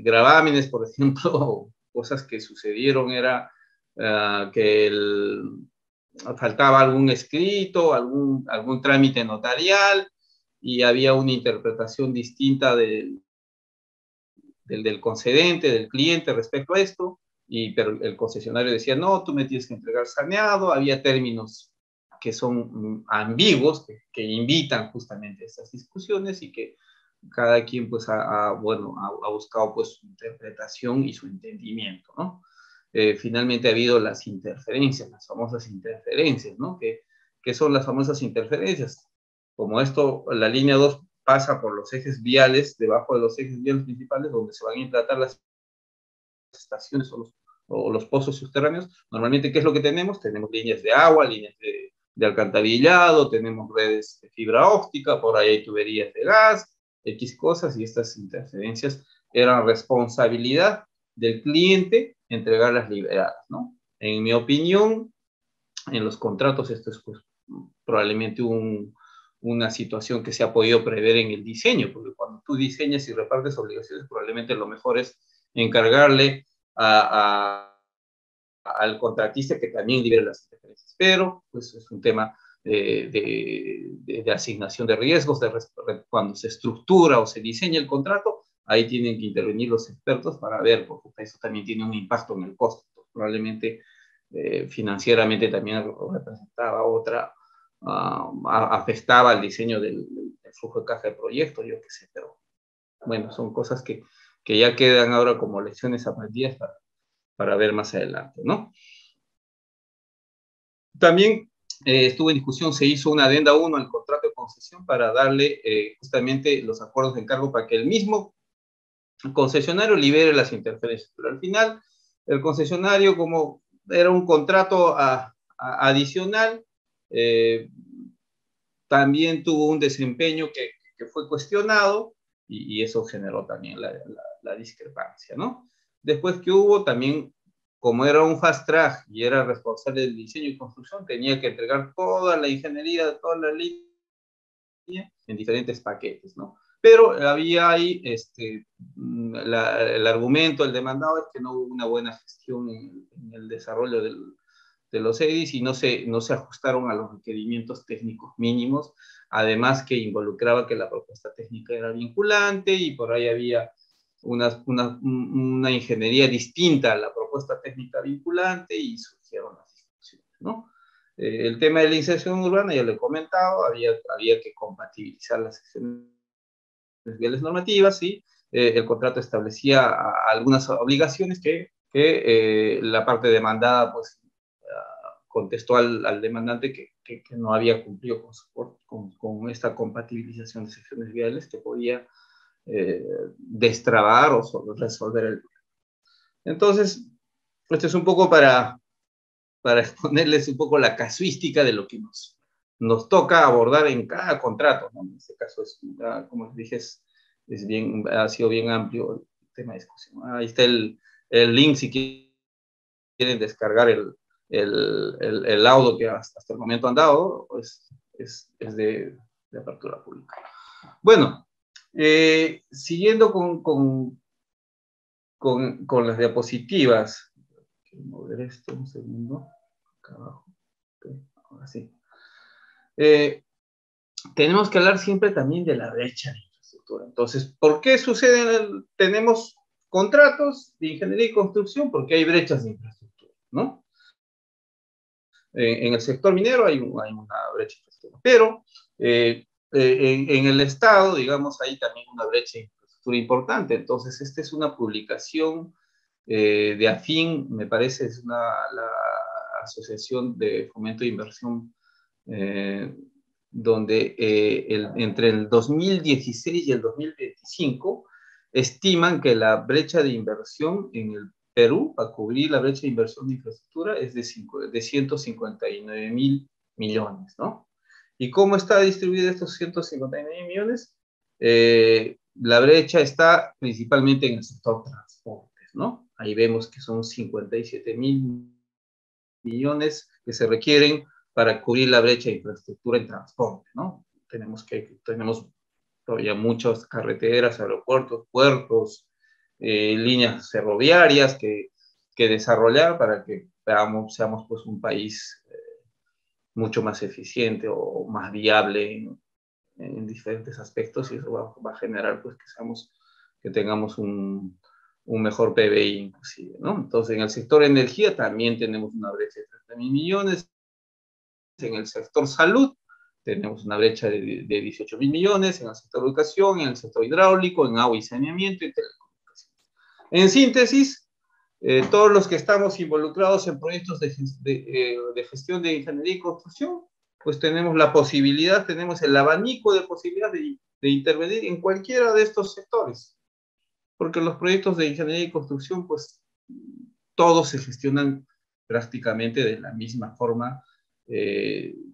gravámenes, por ejemplo, cosas que sucedieron era que faltaba algún escrito, algún trámite notarial, y había una interpretación distinta del concedente, del cliente respecto a esto, pero el concesionario decía, no, tú me tienes que entregar saneado. Había términos que son ambiguos, que invitan justamente a estas discusiones, y que cada quien pues ha buscado pues su interpretación y su entendimiento, ¿no? Finalmente ha habido las interferencias, las famosas interferencias, ¿no? ¿Qué son las famosas interferencias? Como esto, la línea 2 pasa por los ejes viales, debajo de los ejes viales principales, donde se van a implantar las estaciones o los pozos subterráneos. Normalmente, ¿qué es lo que tenemos? Tenemos líneas de agua, líneas de alcantarillado, tenemos redes de fibra óptica, por ahí hay tuberías de gas, X cosas, y estas interferencias eran responsabilidad del cliente entregarlas liberadas, ¿no? En mi opinión, en los contratos esto es pues, probablemente una situación que se ha podido prever en el diseño, porque cuando tú diseñas y repartes obligaciones, probablemente lo mejor es encargarle al contratista que también libere las interferencias. Pero pues es un tema de asignación de riesgos, cuando se estructura o se diseña el contrato, ahí tienen que intervenir los expertos para ver, porque eso también tiene un impacto en el costo. Entonces, probablemente financieramente también representaba afectaba al diseño del flujo de caja de proyecto, yo qué sé, pero bueno, son cosas que ya quedan ahora como lecciones aprendidas para ver más adelante, ¿no? También estuvo en discusión, se hizo una adenda 1 al contrato de concesión para darle justamente los acuerdos de encargo para que el mismo concesionario libere las interferencias, pero al final el concesionario, como era un contrato adicional, también tuvo un desempeño que fue cuestionado, y eso generó también la discrepancia, ¿no? Después que hubo también, como era un fast track y era responsable del diseño y construcción, tenía que entregar toda la ingeniería de toda la línea en diferentes paquetes, ¿no? Pero había ahí el argumento, el demandado, es que no hubo una buena gestión en el desarrollo de los EDIs, y no se ajustaron a los requerimientos técnicos mínimos, además que involucraba que la propuesta técnica era vinculante, y por ahí había una ingeniería distinta a la propuesta técnica vinculante, y surgieron las discusiones, ¿no? El tema de la inserción urbana, ya lo he comentado, había que compatibilizar las secciones viales normativas, y el contrato establecía algunas obligaciones que la parte demandada pues contestó al demandante que no había cumplido con esta compatibilización de secciones viales, que podía destrabar o resolver el problema. Entonces, esto es un poco para exponerles un poco la casuística de lo que nos toca abordar en cada contrato, ¿no? En este caso, como les dije, ha sido bien amplio el tema de discusión. Ahí está el link si quieren descargar el laudo que hasta el momento han dado, pues es de apertura pública. Bueno, siguiendo con las diapositivas. Quiero mover esto un segundo. Acá abajo. Okay, ahora sí. Tenemos que hablar siempre también de la brecha de infraestructura. Entonces, ¿por qué tenemos contratos de ingeniería y construcción? Porque hay brechas de infraestructura, ¿no? En el sector minero hay una brecha de infraestructura, pero en el Estado, digamos, hay también una brecha de infraestructura importante. Entonces, esta es una publicación de AFIN, me parece, es la Asociación de Fomento de Inversión, donde entre el 2016 y el 2025 estiman que la brecha de inversión en el Perú, a cubrir la brecha de inversión de infraestructura, es de 159.000 millones, ¿no? ¿Y cómo está distribuida estos 159 millones? La brecha está principalmente en el sector transportes, ¿no? Ahí vemos que son 57.000 millones que se requieren para cubrir la brecha de infraestructura en transporte, ¿no? Tenemos todavía muchas carreteras, aeropuertos, puertos, líneas ferroviarias que desarrollar para que seamos pues un país mucho más eficiente o más viable en diferentes aspectos, y eso va a generar pues que tengamos un mejor PBI inclusive, ¿no? Entonces, en el sector energía también tenemos una brecha de 30.000 millones, en el sector salud tenemos una brecha de 18.000 millones, en el sector educación, en el sector hidráulico, en agua y saneamiento y telecomunicaciones. En síntesis, todos los que estamos involucrados en proyectos de gestión de ingeniería y construcción, pues tenemos la posibilidad, tenemos el abanico de posibilidad de intervenir en cualquiera de estos sectores, porque los proyectos de ingeniería y construcción, pues todos se gestionan prácticamente de la misma forma,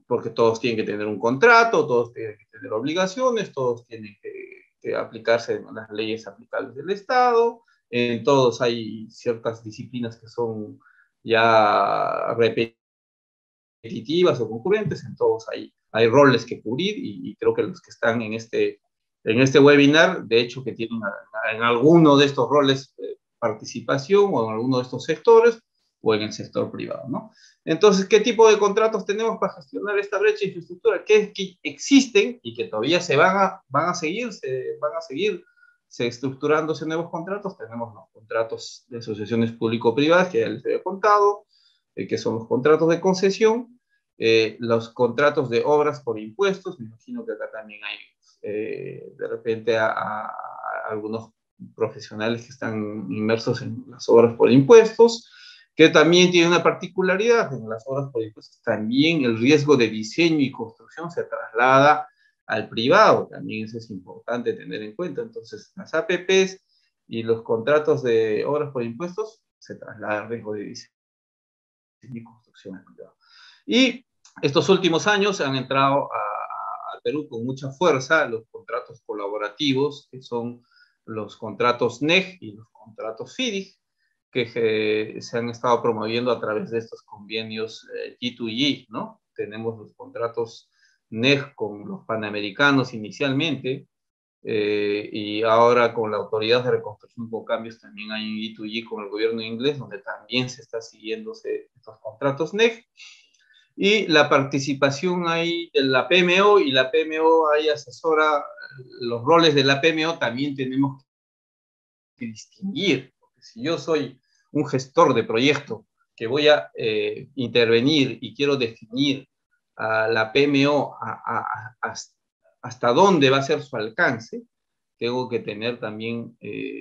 porque todos tienen que tener un contrato, todos tienen que tener obligaciones, todos tienen que aplicarse en las leyes aplicables del Estado, en todos hay ciertas disciplinas que son ya repetitivas o concurrentes, en todos hay roles que cubrir, y creo que los que están en este webinar, de hecho, que tienen en alguno de estos roles participación o en alguno de estos sectores o en el sector privado, ¿no? Entonces, ¿qué tipo de contratos tenemos para gestionar esta brecha de infraestructura? Que existen y que todavía van a seguir estructurándose nuevos contratos. Tenemos los contratos de asociaciones público-privadas, que ya les había contado, que son los contratos de concesión, los contratos de obras por impuestos. Me imagino que acá también hay de repente a algunos profesionales que están inmersos en las obras por impuestos, que también tiene una particularidad: en las obras por impuestos también el riesgo de diseño y construcción se traslada al privado, también eso es importante tener en cuenta. Entonces, las APPs y los contratos de obras por impuestos se traslada el riesgo de diseño y construcción al privado. Y estos últimos años han entrado al Perú con mucha fuerza los contratos colaborativos, que son los contratos NEG y los contratos FIDIG, que se han estado promoviendo a través de estos convenios G2G, ¿no? Tenemos los contratos NEG con los panamericanos inicialmente, y ahora con la Autoridad de Reconstrucción con Cambios también hay un G2G con el gobierno inglés, donde también se está siguiendo estos contratos NEG. Y la participación ahí de la PMO, y la PMO ahí asesora los roles de la PMO. También tenemos que distinguir, porque si yo soy un gestor de proyecto que voy a intervenir y quiero definir a la PMO hasta dónde va a ser su alcance, tengo que tener también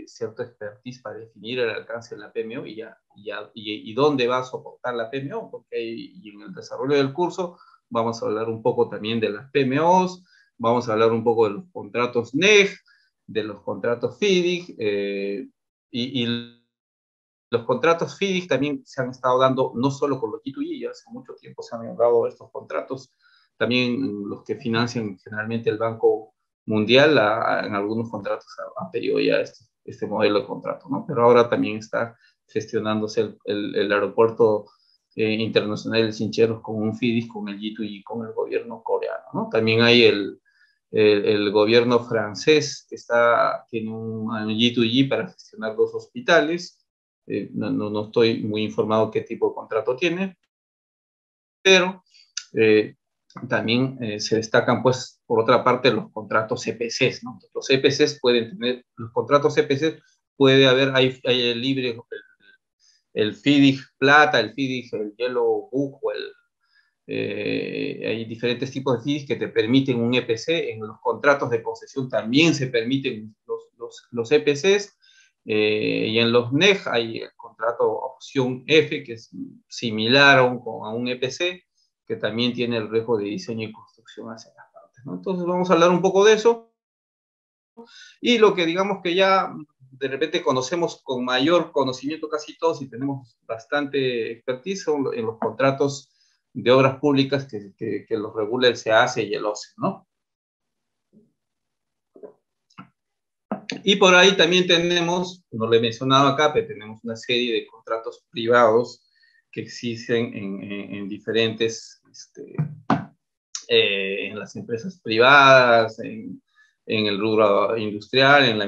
cierta expertise para definir el alcance de la PMO y dónde va a soportar la PMO, porque y en el desarrollo del curso vamos a hablar un poco también de las PMOs, vamos a hablar un poco de los contratos NEG, de los contratos FIDIG, y los contratos FIDIG también se han estado dando no solo con los G2G, ya hace mucho tiempo se han dado estos contratos también los que financian generalmente el Banco Mundial, en algunos contratos han pedido ya este modelo de contrato, ¿no? Pero ahora también está gestionándose el aeropuerto internacional de Sincheros con un FIDIS, con el G2G, con el gobierno coreano, ¿no? También hay el gobierno francés que tiene un G2G para gestionar 2 hospitales. No estoy muy informado qué tipo de contrato tiene, pero también se destacan, pues, por otra parte, los contratos EPCs, ¿no? Los EPCs pueden tener, los contratos EPCs puede haber, hay el libre, el FIDIG plata, el FIDIG, el Yellow Book, hay diferentes tipos de FIDIG que te permiten un EPC. En los contratos de concesión también se permiten los EPCs. Y en los NEG hay el contrato opción F, que es similar a un EPC, que también tiene el riesgo de diseño y construcción hacia las partes, ¿no? Entonces vamos a hablar un poco de eso. Y lo que digamos que ya de repente conocemos con mayor conocimiento casi todos y tenemos bastante expertise son en los contratos de obras públicas que los regula el SEACE y el OCE, ¿no? Y por ahí también tenemos, no lo he mencionado acá, pero tenemos una serie de contratos privados que existen en diferentes, en las empresas privadas, en el rubro industrial, en la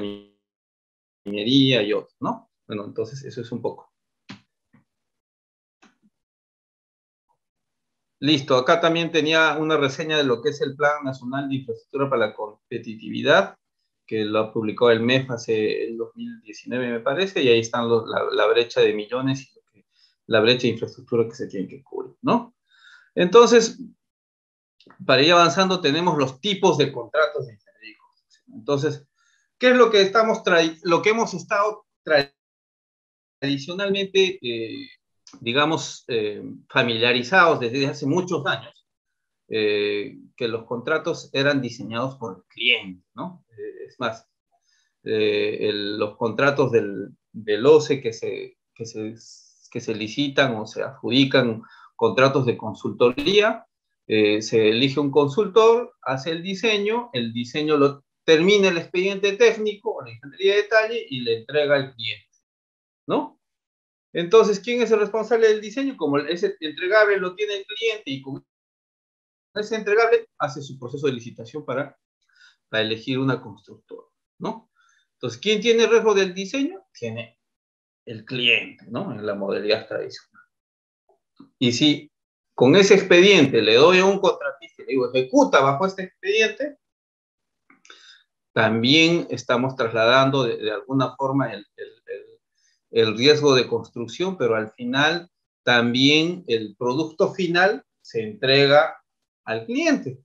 minería y otros, ¿no? Bueno, entonces eso es un poco. Listo, acá también tenía una reseña de lo que es el Plan Nacional de Infraestructura para la Competitividad, que lo publicó el MEF hace el 2019, me parece, y ahí están la brecha de millones y la brecha de infraestructura que se tiene que cubrir, ¿no? Entonces, para ir avanzando, tenemos los tipos de contratos de ingeniería y construcción. Entonces, ¿qué es lo que hemos estado tradicionalmente, digamos, familiarizados desde hace muchos años? Que los contratos eran diseñados por el cliente, ¿no? Es más, los contratos del OCE que se licitan o se adjudican contratos de consultoría, se elige un consultor, hace el diseño lo termina el expediente técnico o la ingeniería de detalle y le entrega al cliente, ¿no? Entonces, ¿quién es el responsable del diseño? Como ese entregable lo tiene el cliente y con ese entregable hace su proceso de licitación para elegir una constructora, ¿no? Entonces, ¿quién tiene el riesgo del diseño? Tiene el cliente, ¿no? En la modalidad tradicional. Y si con ese expediente le doy a un contratista y le digo, ejecuta bajo este expediente, también estamos trasladando de alguna forma el riesgo de construcción, pero al final también el producto final se entrega al cliente,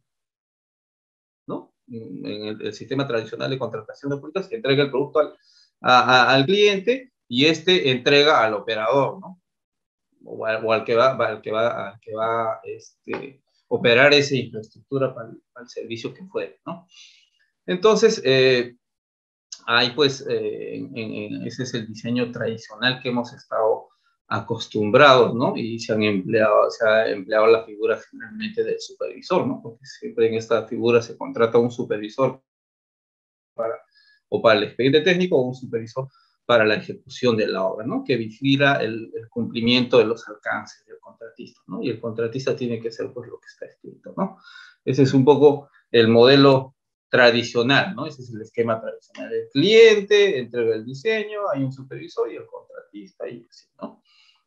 ¿no? En el sistema tradicional de contratación de públicas, se entrega el producto al cliente y este entrega al operador, ¿no? O al que va a operar esa infraestructura para el servicio que fue, ¿no? Entonces, ahí pues, ese es el diseño tradicional que hemos estado acostumbrados, ¿no? Y se ha empleado la figura generalmente del supervisor, ¿no? Porque siempre en esta figura se contrata un supervisor para el expediente técnico o un supervisor para la ejecución de la obra, ¿no? Que vigila el cumplimiento de los alcances del contratista, ¿no? Y el contratista tiene que hacer pues lo que está escrito, ¿no? Ese es un poco el modelo tradicional, ¿no? Ese es el esquema tradicional. El cliente entrega el diseño, hay un supervisor y el contratista, y así, ¿no?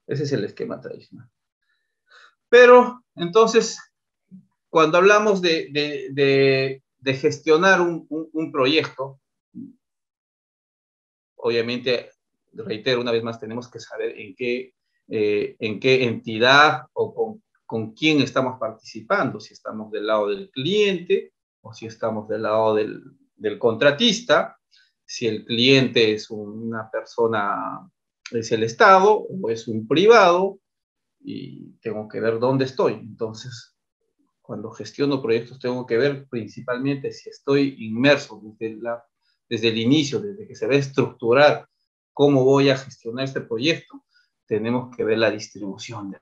Ese es el esquema tradicional. Pero, entonces, cuando hablamos de gestionar un proyecto, obviamente, reitero una vez más, tenemos que saber en qué entidad o con quién estamos participando, si estamos del lado del cliente o si estamos del lado del contratista, si el cliente es una persona, es el Estado o es un privado, y tengo que ver dónde estoy. Entonces, cuando gestiono proyectos, tengo que ver principalmente si estoy inmerso desde el inicio, desde que se va a estructurar cómo voy a gestionar este proyecto, tenemos que ver la distribución de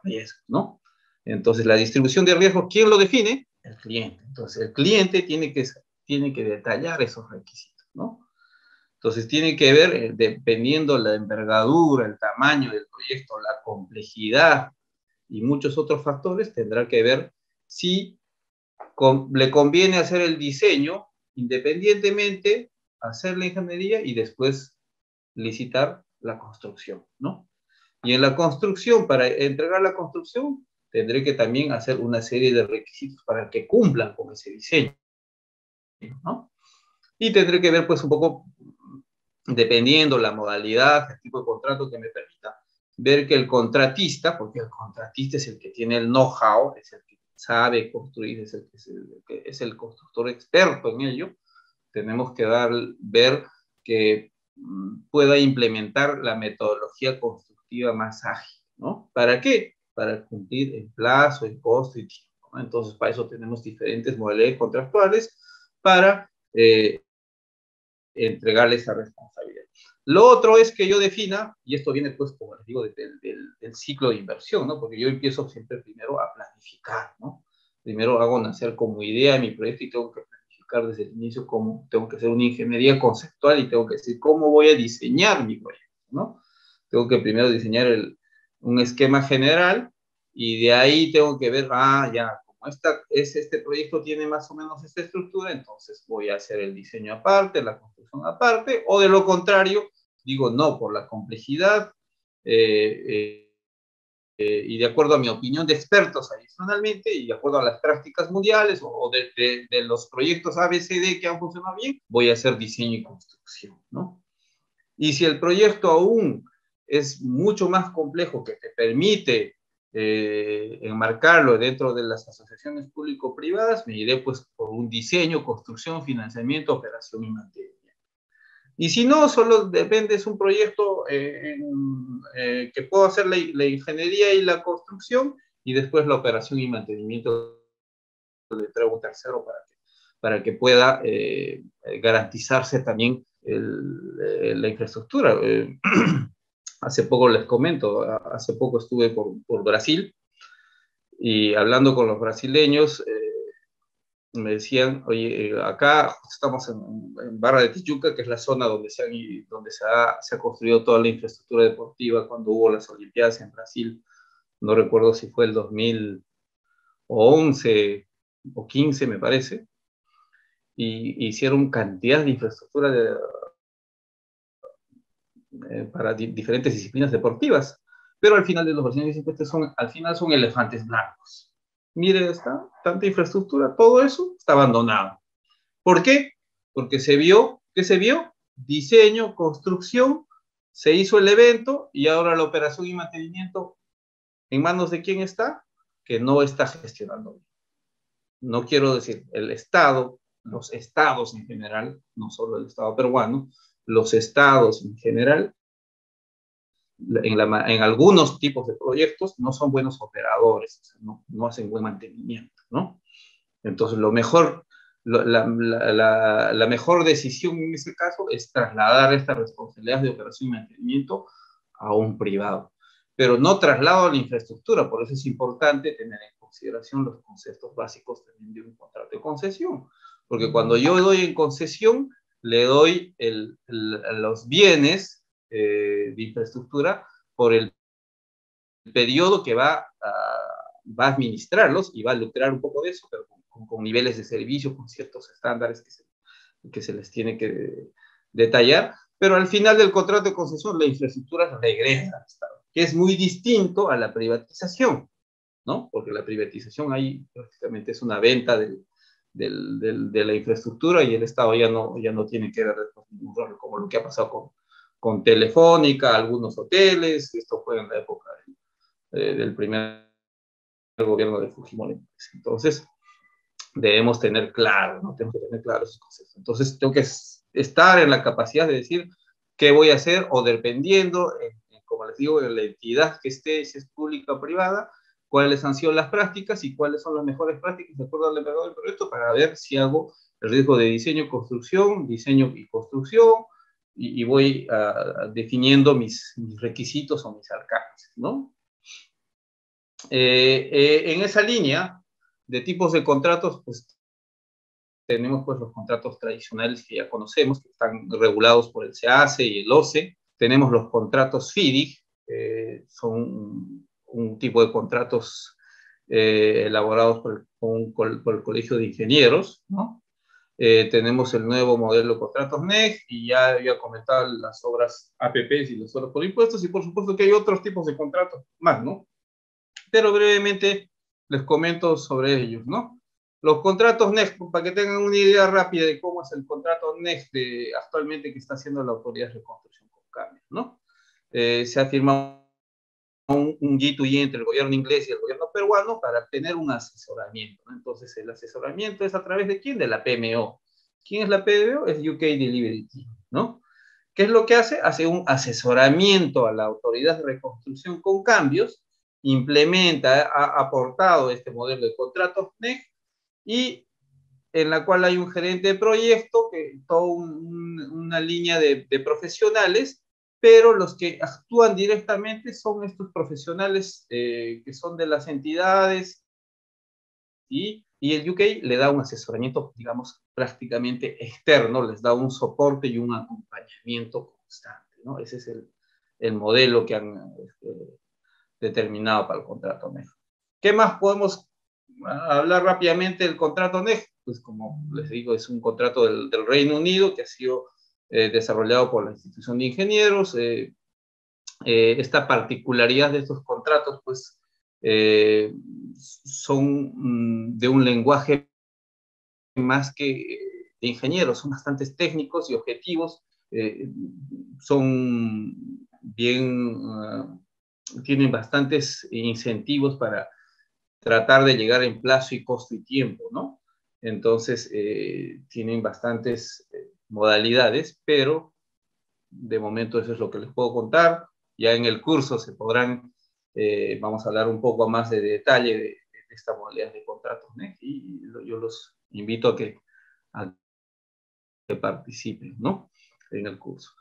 riesgos, ¿no? Entonces, la distribución de riesgos, ¿quién lo define? El cliente. Entonces, el cliente tiene que detallar esos requisitos, ¿no? Entonces, tiene que ver, dependiendo la envergadura, el tamaño del proyecto, la complejidad y muchos otros factores, tendrá que ver si le conviene hacer el diseño independientemente, hacer la ingeniería y después licitar la construcción, ¿no? Y en la construcción, para entregar la construcción, tendré que también hacer una serie de requisitos para que cumplan con ese diseño, ¿no? Y tendré que ver, pues, un poco, dependiendo la modalidad, el tipo de contrato que me permita, ver que el contratista, porque el contratista es el que tiene el know-how, es el que sabe construir, es el constructor experto en ello, tenemos que ver que pueda implementar la metodología constructiva más ágil, ¿no? ¿Para qué? Para cumplir el plazo, el costo y tiempo, ¿no? Entonces, para eso tenemos diferentes modalidades contractuales para entregarle esa responsabilidad. Lo otro es que yo defina, y esto viene pues, como les digo, del ciclo de inversión, ¿no? Porque yo empiezo siempre primero a planificar, ¿no? Primero hago nacer como idea mi proyecto y tengo que planificar desde el inicio cómo tengo que hacer una ingeniería conceptual y tengo que decir cómo voy a diseñar mi proyecto, ¿no? Tengo que primero diseñar un esquema general y de ahí tengo que ver, ya, este proyecto tiene más o menos esta estructura, entonces voy a hacer el diseño aparte, la construcción aparte, o de lo contrario, digo no, por la complejidad y de acuerdo a mi opinión de expertos adicionalmente, y de acuerdo a las prácticas mundiales o de los proyectos ABCD que han funcionado bien, voy a hacer diseño y construcción, ¿no? Y si el proyecto aún es mucho más complejo que te permite enmarcarlo dentro de las asociaciones público-privadas, me iré pues por un diseño, construcción, financiamiento, operación y mantenimiento. Y si no, solo depende, es un proyecto que puedo hacer la ingeniería y la construcción y después la operación y mantenimiento le traigo un tercero para que pueda garantizarse también la infraestructura. Hace poco les comento, hace poco estuve por Brasil y hablando con los brasileños, me decían, oye, acá estamos en Barra de Tijuca, que es la zona donde se ha construido toda la infraestructura deportiva cuando hubo las Olimpiadas en Brasil. No recuerdo si fue el 2011 o 15, me parece. Y hicieron cantidad de infraestructura para diferentes disciplinas deportivas. Pero al final de los brasileños al final son elefantes blancos. Mire, está tanta infraestructura, todo eso está abandonado. ¿Por qué? Porque ¿qué se vio? Diseño, construcción, se hizo el evento y ahora la operación y mantenimiento, ¿en manos de quién está? Que no está gestionando. No quiero decir el Estado, los estados en general, no solo el Estado peruano, los estados en general, en algunos tipos de proyectos no son buenos operadores, o sea, no hacen buen mantenimiento, ¿no? Entonces, la mejor decisión en ese caso es trasladar estas responsabilidades de operación y mantenimiento a un privado. Pero no traslado a la infraestructura, por eso es importante tener en consideración los conceptos básicos también de un contrato de concesión. Porque cuando yo doy en concesión, le doy los bienes de infraestructura por el periodo que va a administrarlos y va a lucrar un poco de eso, pero con niveles de servicio, con ciertos estándares que se les tiene que detallar, pero al final del contrato de concesión la infraestructura regresa al Estado, que es muy distinto a la privatización, ¿no? Porque la privatización ahí prácticamente es una venta de la infraestructura y el Estado ya no tiene que ver ningún rol, como lo que ha pasado con Telefónica, algunos hoteles, esto fue en la época del primer gobierno de Fujimori. Entonces, debemos tener claro, ¿no? Tenemos que tener claro esos conceptos. Entonces, tengo que estar en la capacidad de decir qué voy a hacer o dependiendo, como les digo, de la entidad que esté, si es pública o privada, cuáles han sido las prácticas y cuáles son las mejores prácticas de acuerdo al envergadura del proyecto para ver si hago el riesgo de diseño y construcción, y voy definiendo mis requisitos o mis alcances, ¿no? En esa línea de tipos de contratos, pues tenemos pues los contratos tradicionales que ya conocemos, que están regulados por el SEACE y el OCE. Tenemos los contratos FIDIC, son un tipo de contratos elaborados por el Colegio de Ingenieros, ¿no? Tenemos el nuevo modelo de contratos NEC, y ya había comentado las obras APPs y las obras por impuestos, y por supuesto que hay otros tipos de contratos más, ¿no? Pero brevemente les comento sobre ellos, ¿no? Los contratos NEC, para que tengan una idea rápida de cómo es el contrato NEC actualmente que está haciendo la Autoridad de Reconstrucción con Cambios, ¿no? Se ha firmado un G2G entre el gobierno inglés y el gobierno peruano para tener un asesoramiento, ¿no? Entonces, el asesoramiento es a través de ¿quién? De la PMO. ¿Quién es la PMO? Es UK Delivery Team, ¿no? ¿Qué es lo que hace? Hace un asesoramiento a la Autoridad de Reconstrucción con Cambios, implementa, ha aportado este modelo de contratos NEC, y en la cual hay un gerente de proyecto, que toda una línea de profesionales, pero los que actúan directamente son estos profesionales que son de las entidades, y el UK le da un asesoramiento, digamos, prácticamente externo, les da un soporte y un acompañamiento constante, ¿no? Ese es el modelo que han determinado para el contrato NEF. ¿Qué más podemos hablar rápidamente del contrato NEF? Pues como les digo, es un contrato del Reino Unido que ha sido desarrollado por la institución de ingenieros. Esta particularidad de estos contratos, pues, son de un lenguaje más que de ingenieros, son bastante técnicos y objetivos, son bien, tienen bastantes incentivos para tratar de llegar en plazo y costo y tiempo, ¿no? Entonces, tienen bastantes modalidades, pero de momento eso es lo que les puedo contar. Ya en el curso se podrán, vamos a hablar un poco más de detalle de esta modalidad de contratos, ¿no? Y yo los invito a que participen, ¿no? En el curso.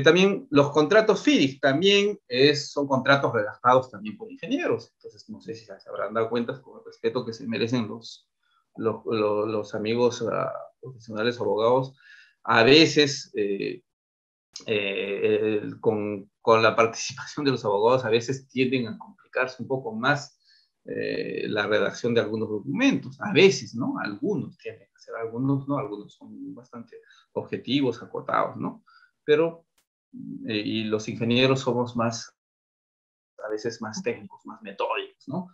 También los contratos FIDIC también son contratos redactados también por ingenieros. Entonces, no sé si se habrán dado cuenta, con el respeto que se merecen los amigos profesionales abogados, a veces con la participación de los abogados a veces tienden a complicarse un poco más la redacción de algunos documentos, a veces, ¿no? Algunos tienden a ser, algunos no, algunos son bastante objetivos, acotados, ¿no? Pero, y los ingenieros somos más, a veces más técnicos, más metódicos, ¿no?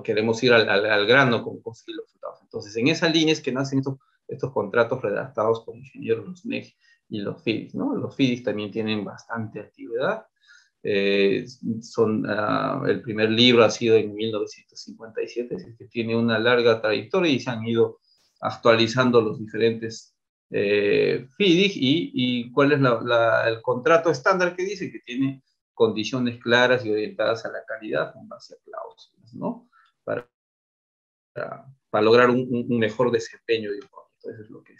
Queremos ir al grano con conseguir los resultados. Entonces, en esa línea es que nacen estos contratos redactados por ingenieros, los NEG y los FIDIC, ¿no? Los FIDIC también tienen bastante antigüedad. El primer libro ha sido en 1957, así que tiene una larga trayectoria y se han ido actualizando los diferentes FIDIC, y cuál es el contrato estándar que dice que tiene condiciones claras y orientadas a la calidad con base a cláusulas, ¿no? Para lograr un mejor desempeño de un proyecto. Eso es lo que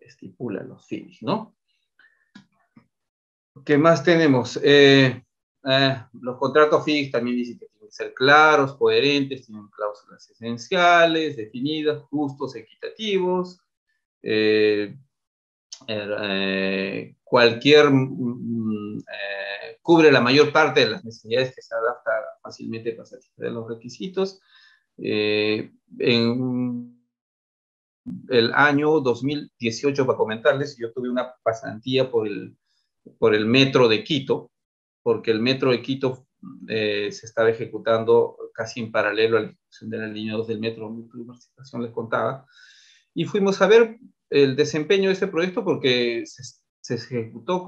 estipulan los FIDIC, ¿no? ¿Qué más tenemos? Los contratos FIDIC también dicen que tienen que ser claros, coherentes, tienen cláusulas esenciales, definidas, justos, equitativos. Cubre la mayor parte de las necesidades, que se adapta fácilmente para satisfacer los requisitos. En el año 2018, para comentarles, yo tuve una pasantía por el metro de Quito, porque el metro de Quito se estaba ejecutando casi en paralelo a la ejecución de la línea 2 del metro, mi participación les contaba, y fuimos a ver el desempeño de ese proyecto porque se ejecutó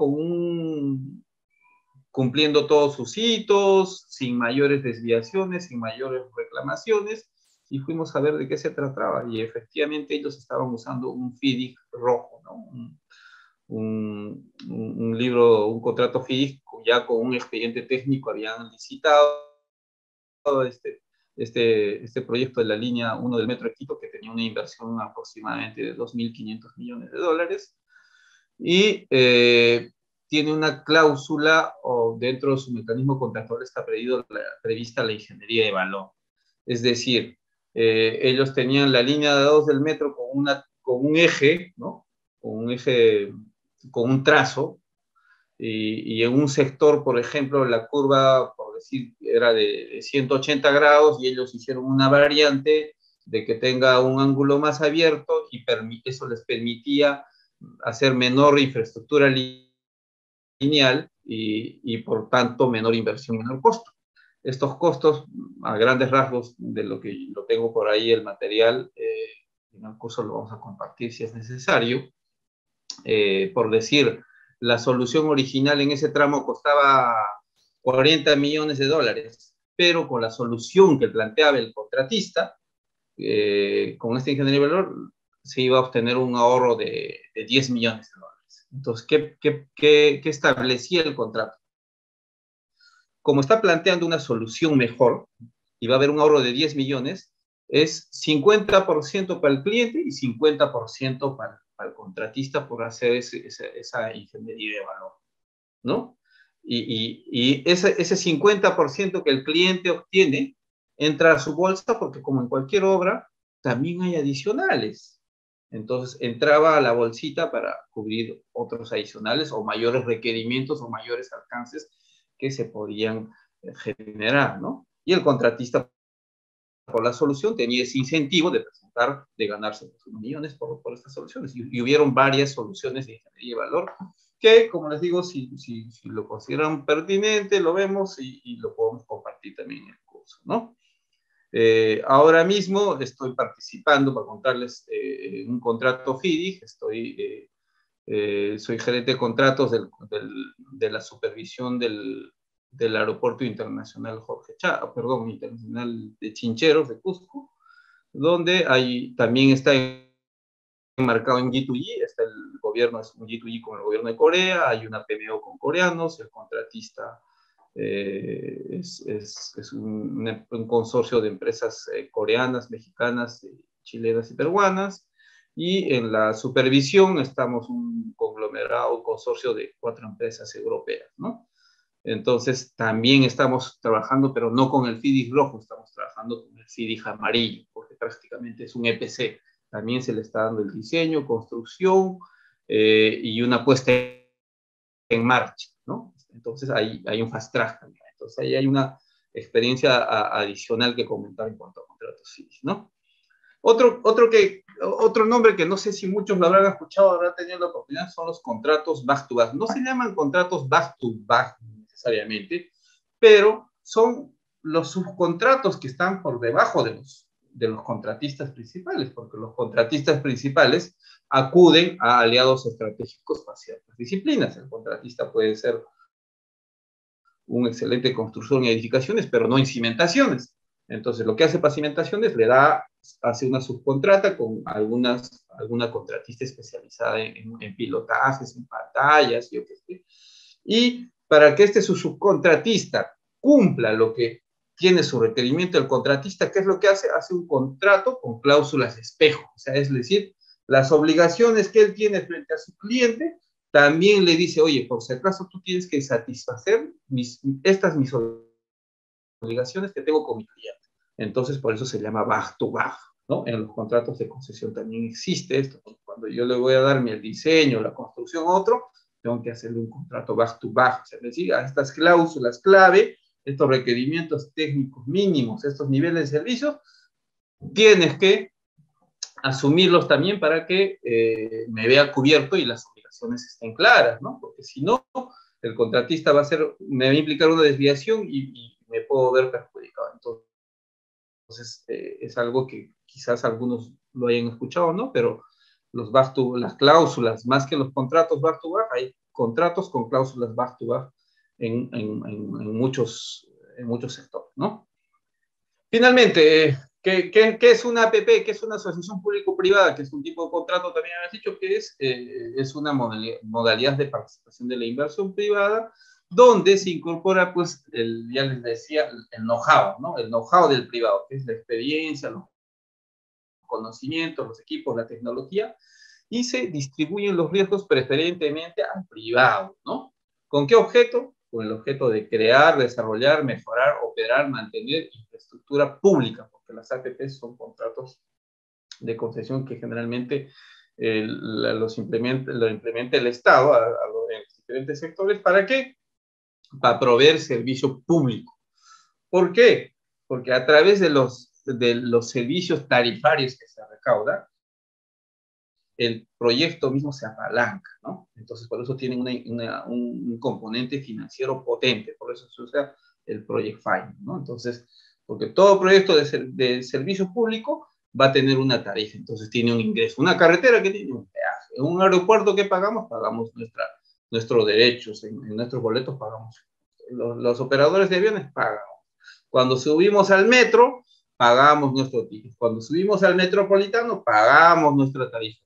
cumpliendo todos sus hitos, sin mayores desviaciones, sin mayores reclamaciones, y fuimos a ver de qué se trataba, y efectivamente ellos estaban usando un FIDIC rojo, ¿no? Un libro, un contrato FIDIC, ya con un expediente técnico habían licitado este proyecto de la línea 1 del Metro de Quito, que tenía una inversión aproximadamente de $2.500 millones, y tiene una cláusula o dentro de su mecanismo contractual está prevista la ingeniería de valor. Es decir, ellos tenían la línea de 2 del metro con un eje, ¿no? Con un trazo, y en un sector, por ejemplo, la curva, por decir, era de 180 grados y ellos hicieron una variante de que tenga un ángulo más abierto y eso les permitía hacer menor infraestructura lineal y por tanto menor inversión, menor costo. Estos costos, a grandes rasgos de lo que lo tengo por ahí el material, en el curso lo vamos a compartir si es necesario. Por decir, la solución original en ese tramo costaba 40 millones de dólares, pero con la solución que planteaba el contratista, con esta ingeniería de valor, se iba a obtener un ahorro de 10 millones de dólares. Entonces, ¿qué establecía el contrato? Como está planteando una solución mejor y va a haber un ahorro de 10 millones, es 50% para el cliente y 50% para el contratista por hacer esa ingeniería de valor, ¿no? Y ese 50% que el cliente obtiene entra a su bolsa porque como en cualquier obra, también hay adicionales. Entonces entraba a la bolsita para cubrir otros adicionales o mayores requerimientos o mayores alcances que se podían generar, ¿no? Y el contratista por la solución tenía ese incentivo de presentar, de ganarse los millones por estas soluciones. Y hubieron varias soluciones de ingeniería de valor que, como les digo, si lo consideran pertinente, lo vemos y lo podemos compartir también en el curso, ¿no? Ahora mismo estoy participando, para contarles, en un contrato FIDIC, soy gerente de contratos de la supervisión del Aeropuerto Internacional Internacional de Chincheros, de Cusco, donde también está enmarcado en G2G, está el gobierno, es un G2G con el gobierno de Corea, hay una PMO con coreanos, el contratista es un consorcio de empresas coreanas, mexicanas, chilenas y peruanas, y en la supervisión estamos un conglomerado, un consorcio de 4 empresas europeas, ¿no? Entonces también estamos trabajando, pero no con el FIDIC rojo, estamos trabajando con el FIDIC amarillo, porque prácticamente es un EPC. También se le está dando el diseño, construcción y una puesta en marcha, ¿no? Entonces hay un fast track también. Entonces ahí hay una experiencia adicional que comentar en cuanto a contratos FIDIC, ¿no? Otro nombre que no sé si muchos lo habrán escuchado, habrán tenido la oportunidad, son los contratos back to back. No se llaman contratos back to back necesariamente, pero son los subcontratos que están por debajo de los contratistas principales, porque los contratistas principales acuden a aliados estratégicos para ciertas disciplinas. El contratista puede ser un excelente constructor en edificaciones, pero no en cimentaciones. Entonces, lo que hace para cimentaciones hace una subcontrata con alguna contratista especializada en pilotajes, en pantallas, yo qué sé. Y para que su subcontratista cumpla lo que tiene su requerimiento el contratista, ¿qué es lo que hace? Hace un contrato con cláusulas de espejo. O sea, es decir, las obligaciones que él tiene frente a su cliente, también le dice, oye, por si acaso tú tienes que satisfacer mis obligaciones que tengo con mi cliente. Entonces, por eso se llama back to back, ¿no? En los contratos de concesión también existe esto. Cuando yo le voy a darme el diseño, la construcción a otro, tengo que hacerle un contrato back to back. O sea, es decir, a estas cláusulas clave, estos requerimientos técnicos mínimos, estos niveles de servicios, tienes que asumirlos también para que me vea cubierto y las obligaciones estén claras, ¿no? Porque si no, el contratista me va a implicar una desviación y me puedo ver perjudicado. Entonces, es algo que quizás algunos lo hayan escuchado, ¿no? Pero las cláusulas, más que los contratos back to back, hay contratos con cláusulas back to back en muchos sectores, ¿no? Finalmente, ¿qué es una APP? ¿Qué es una asociación público-privada? Que es un tipo de contrato, también habéis dicho, que es una modalidad de participación de la inversión privada, donde se incorpora, pues, ya les decía, el know-how, ¿no? El know-how del privado, que es la experiencia, los conocimientos, los equipos, la tecnología, y se distribuyen los riesgos preferentemente al privado, ¿no? ¿Con qué objeto? Con el objeto de crear, desarrollar, mejorar, operar, mantener infraestructura pública, porque las APPs son contratos de concesión que generalmente lo implementa el Estado en los diferentes sectores. ¿Para qué? Para proveer servicio público. ¿Por qué? Porque a través de los servicios tarifarios que se recaudan, el proyecto mismo se apalanca, ¿no? Entonces, por eso tienen un componente financiero potente, por eso se usa el Project Finance, ¿no? Entonces, porque todo proyecto de servicio público va a tener una tarifa, entonces tiene un ingreso. Una carretera que tiene un peaje, un aeropuerto que pagamos nuestros derechos, en nuestros boletos pagamos. Los operadores de aviones pagan. Cuando subimos al metro, pagamos nuestro ticket. Cuando subimos al metropolitano, pagamos nuestra tarifa.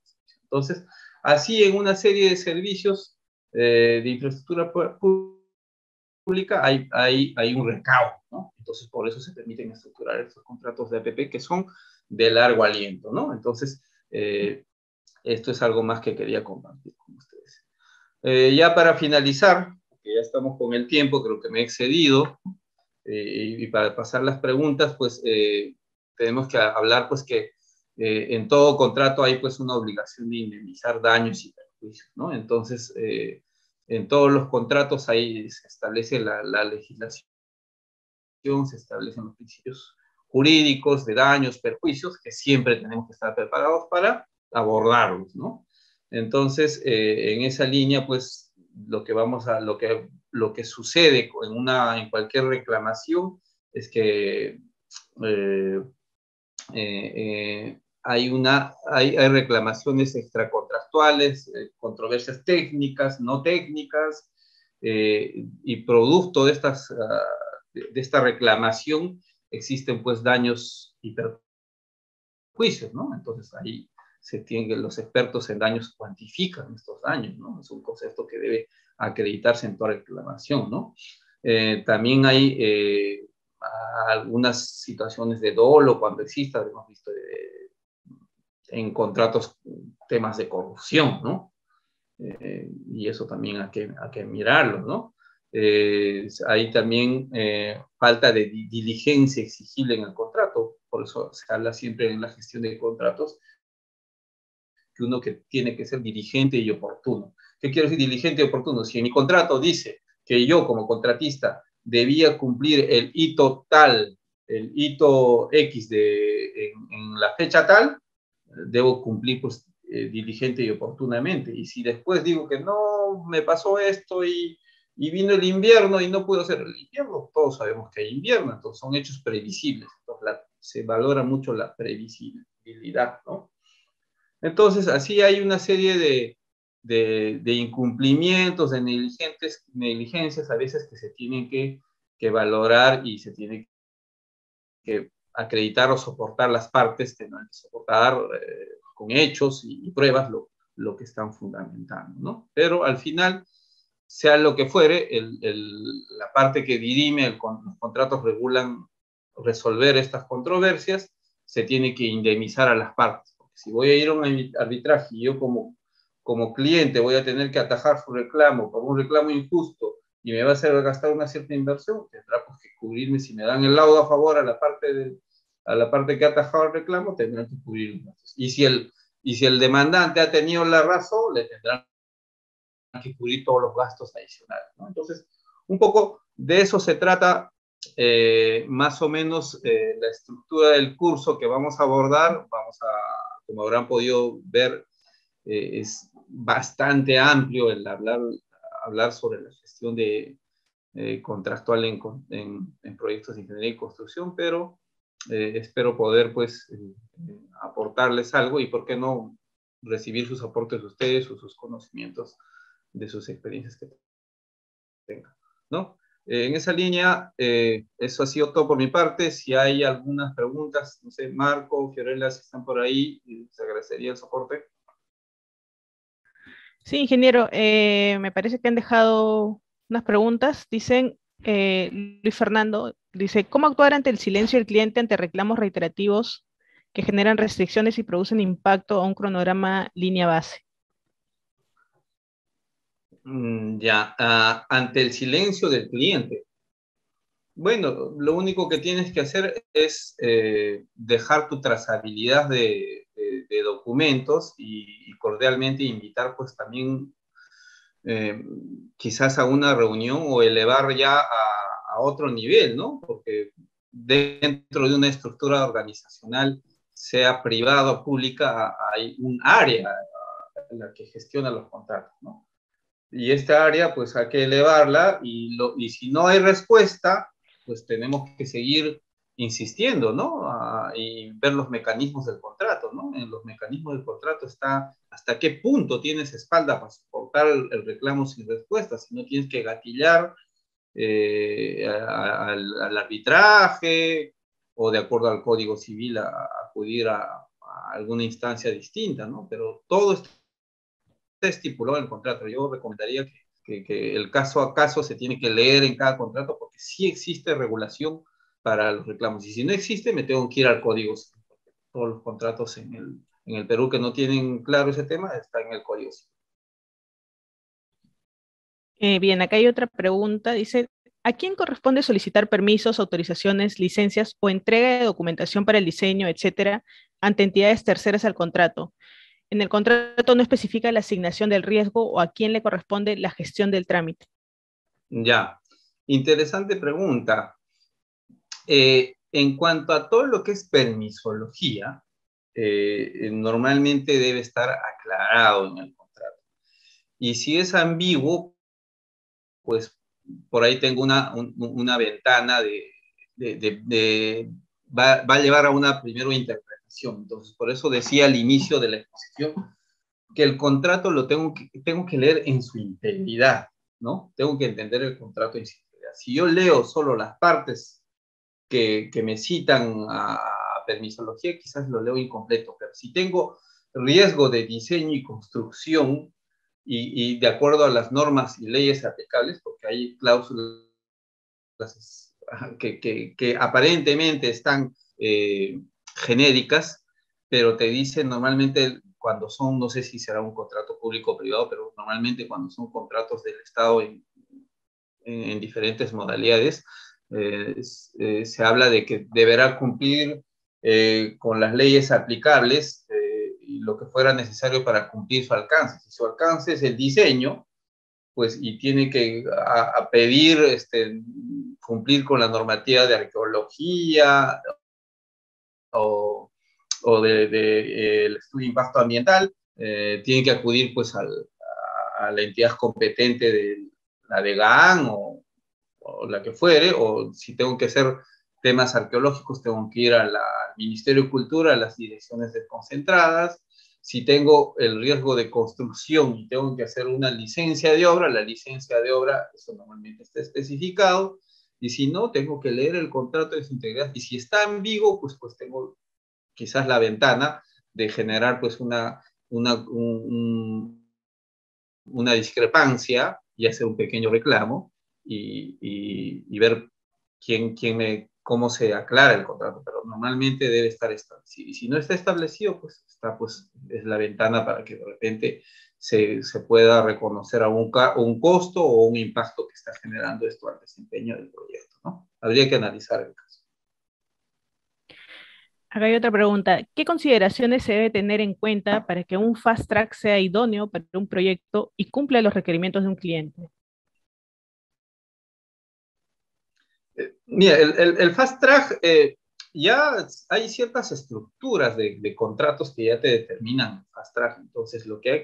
Entonces, así en una serie de servicios de infraestructura pública hay un recaudo, ¿no? Entonces, por eso se permiten estructurar estos contratos de APP que son de largo aliento, ¿no? Entonces, esto es algo más que quería compartir con ustedes. Ya para finalizar, porque ya estamos con el tiempo, creo que me he excedido, y para pasar las preguntas, pues tenemos que hablar pues que en todo contrato hay pues una obligación de indemnizar daños y perjuicios, ¿no? Entonces, en todos los contratos ahí se establece la legislación, se establecen los principios jurídicos de daños, perjuicios, que siempre tenemos que estar preparados para abordarlos, ¿no? Entonces, en esa línea, pues, lo que sucede en cualquier reclamación es que hay reclamaciones extracontractuales, controversias técnicas, no técnicas, y producto de esta reclamación existen pues daños y perjuicios, ¿no? Entonces ahí los expertos en daños cuantifican estos daños, ¿no? Es un concepto que debe acreditarse en toda reclamación, ¿no? También hay algunas situaciones de dolo cuando exista, hemos visto en contratos temas de corrupción, ¿no? Y eso también hay que mirarlo, ¿no? Hay también falta de diligencia exigible en el contrato, por eso se habla siempre en la gestión de contratos que uno que tiene que ser diligente y oportuno. ¿Qué quiero decir diligente y oportuno? Si en mi contrato dice que yo como contratista debía cumplir el hito tal, el hito X en la fecha tal, debo cumplir pues, diligente y oportunamente. Y si después digo que no, me pasó esto y vino el invierno y no puedo hacer el invierno, todos sabemos que hay invierno, entonces son hechos previsibles. Entonces se valora mucho la previsibilidad, ¿no? Entonces, así hay una serie de incumplimientos, de negligencias a veces que se tienen que valorar y se tiene que acreditar o soportar las partes, que no hay que soportar con hechos y pruebas lo que están fundamentando, ¿no? Pero al final, sea lo que fuere, la parte que dirime, los contratos regulan resolver estas controversias, se tiene que indemnizar a las partes. Porque si voy a ir a un arbitraje y yo como cliente voy a tener que atajar su reclamo por un reclamo injusto y me va a hacer gastar una cierta inversión, tendrá pues que cubrirme, si me dan el laudo a favor a la parte que ha atajado el reclamo, tendrán que cubrir los gastos. Y si el demandante ha tenido la razón, le tendrán que cubrir todos los gastos adicionales, ¿no? Entonces, un poco de eso se trata más o menos la estructura del curso que vamos a abordar. Como habrán podido ver, es bastante amplio el hablar sobre la gestión contractual en proyectos de ingeniería y construcción, pero espero poder pues aportarles algo y por qué no recibir sus aportes de ustedes o sus conocimientos de sus experiencias que tengan, ¿no? En esa línea, eso ha sido todo por mi parte. Si hay algunas preguntas, no sé, Marco, Fiorella, si están por ahí, les agradecería el soporte. Sí, ingeniero, me parece que han dejado unas preguntas. Dicen, Luis Fernando, dice, ¿cómo actuar ante el silencio del cliente ante reclamos reiterativos que generan restricciones y producen impacto a un cronograma línea base? Ya, ante el silencio del cliente. Bueno, lo único que tienes que hacer es dejar tu trazabilidad de documentos y cordialmente invitar pues también eh, quizás a una reunión o elevar ya a otro nivel, ¿no? Porque dentro de una estructura organizacional, sea privada o pública, hay un área en la que gestiona los contratos, ¿no? Y esta área, pues hay que elevarla y si no hay respuesta, pues tenemos que seguir insistiendo, ¿no? Y ver los mecanismos del contrato, ¿no? En los mecanismos del contrato está hasta qué punto tienes espalda para soportar el reclamo sin respuesta, si no tienes que gatillar al arbitraje o de acuerdo al Código Civil acudir a alguna instancia distinta, ¿no? Pero todo está estipulado en el contrato. Yo recomendaría que el caso a caso se tiene que leer en cada contrato porque sí existe regulación para los reclamos. Y si no existe, me tengo que ir al código. Todos los contratos en el Perú que no tienen claro ese tema, está en el código. Bien, acá hay otra pregunta. Dice, ¿a quién corresponde solicitar permisos, autorizaciones, licencias o entrega de documentación para el diseño, etcétera, ante entidades terceras al contrato? En el contrato no especifica la asignación del riesgo o a quién le corresponde la gestión del trámite. Ya, interesante pregunta. En cuanto a todo lo que es permisología, normalmente debe estar aclarado en el contrato. Y si es ambiguo, pues por ahí tengo una ventana va a llevar a una primera interpretación. Entonces, por eso decía al inicio de la exposición que el contrato lo tengo que leer en su integridad, ¿no? Tengo que entender el contrato en su integridad. Si yo leo solo las partes que me citan a permisología, quizás lo leo incompleto, pero si tengo riesgo de diseño y construcción y de acuerdo a las normas y leyes aplicables, porque hay cláusulas que aparentemente están genéricas, pero te dicen normalmente cuando son, no sé si será un contrato público o privado, pero normalmente cuando son contratos del Estado en diferentes modalidades, se habla de que deberá cumplir con las leyes aplicables y lo que fuera necesario para cumplir su alcance. Si su alcance es el diseño, pues y tiene que pedir cumplir con la normativa de arqueología o el estudio de impacto ambiental, tiene que acudir pues a la entidad competente de la de GAN o la que fuere, o si tengo que hacer temas arqueológicos, tengo que ir al Ministerio de Cultura, a las direcciones desconcentradas. Si tengo el riesgo de construcción y tengo que hacer una licencia de obra, la licencia de obra, eso normalmente está especificado, y si no, tengo que leer el contrato de su integridad, y si está ambiguo, pues tengo quizás la ventana de generar pues una discrepancia y hacer un pequeño reclamo y ver cómo se aclara el contrato, pero normalmente debe estar establecido. Y si no está establecido, pues es la ventana para que de repente se pueda reconocer a un costo o un impacto que está generando esto al desempeño del proyecto, ¿no? Habría que analizar el caso. Acá hay otra pregunta. ¿Qué consideraciones se debe tener en cuenta para que un fast track sea idóneo para un proyecto y cumpla los requerimientos de un cliente? Mira, el fast track, ya hay ciertas estructuras de contratos que ya te determinan fast track. Entonces, lo que hay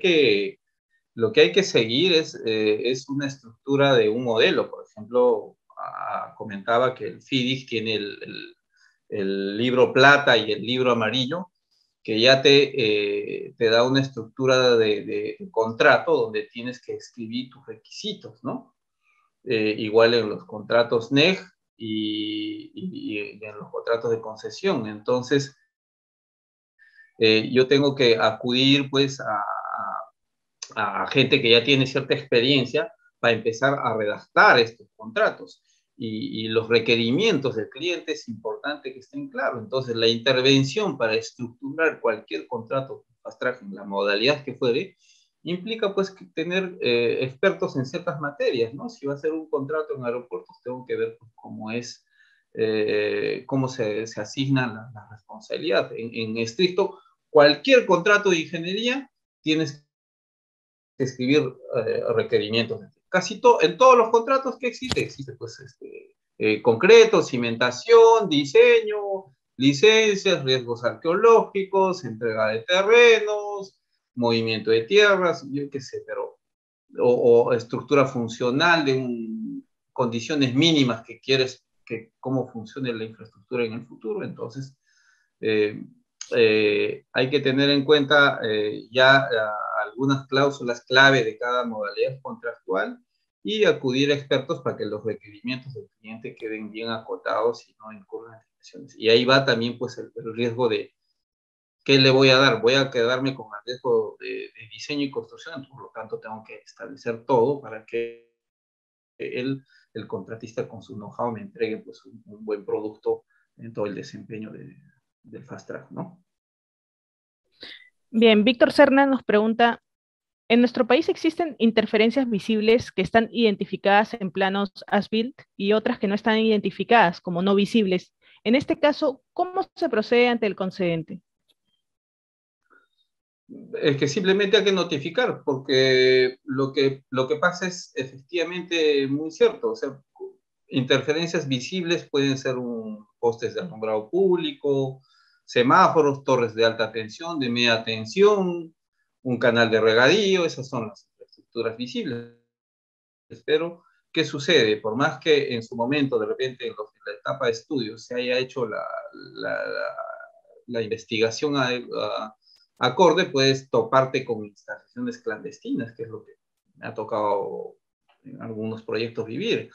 que seguir es una estructura de un modelo. Por ejemplo, comentaba que el FIDIC tiene el libro plata y el libro amarillo, que ya te da una estructura de contrato donde tienes que escribir tus requisitos, ¿no? Igual en los contratos NEG y en los contratos de concesión. Entonces, yo tengo que acudir pues a gente que ya tiene cierta experiencia para empezar a redactar estos contratos. Y los requerimientos del cliente es importante que estén claros. Entonces, la intervención para estructurar cualquier contrato fast track en la modalidad que fuere, implica pues que tener expertos en ciertas materias, ¿no? Si va a ser un contrato en aeropuertos, tengo que ver pues, cómo es, cómo se asigna la responsabilidad. En estricto, cualquier contrato de ingeniería tienes que escribir requerimientos. En todos los contratos que existe pues concreto, cimentación, diseño, licencias, riesgos arqueológicos, entrega de terrenos, movimiento de tierras, yo qué sé, pero, o estructura funcional condiciones mínimas que quieres, cómo funcione la infraestructura en el futuro. Entonces, eh, hay que tener en cuenta ya algunas cláusulas clave de cada modalidad contractual y acudir a expertos para que los requerimientos del cliente queden bien acotados y no incurran en limitaciones. Y ahí va también pues el riesgo de qué le voy a dar. Voy a quedarme con el riesgo de diseño y construcción, por lo tanto tengo que establecer todo para que el contratista con su know-how me entregue pues un buen producto en todo el desempeño del fast track, ¿no? Bien, Víctor Serna nos pregunta, ¿en nuestro país existen interferencias visibles que están identificadas en planos as-built y otras que no están identificadas como no visibles? En este caso, ¿cómo se procede ante el concedente? Es que simplemente hay que notificar, porque lo que pasa es efectivamente muy cierto. O sea, interferencias visibles pueden ser postes de alumbrado público, semáforos, torres de alta tensión, de media tensión, un canal de regadío, esas son las infraestructuras visibles. Pero, ¿qué sucede? Por más que en su momento, de repente, en la etapa de estudio, se haya hecho la, la investigación acorde, puedes toparte con instalaciones clandestinas, que es lo que me ha tocado en algunos proyectos vivir.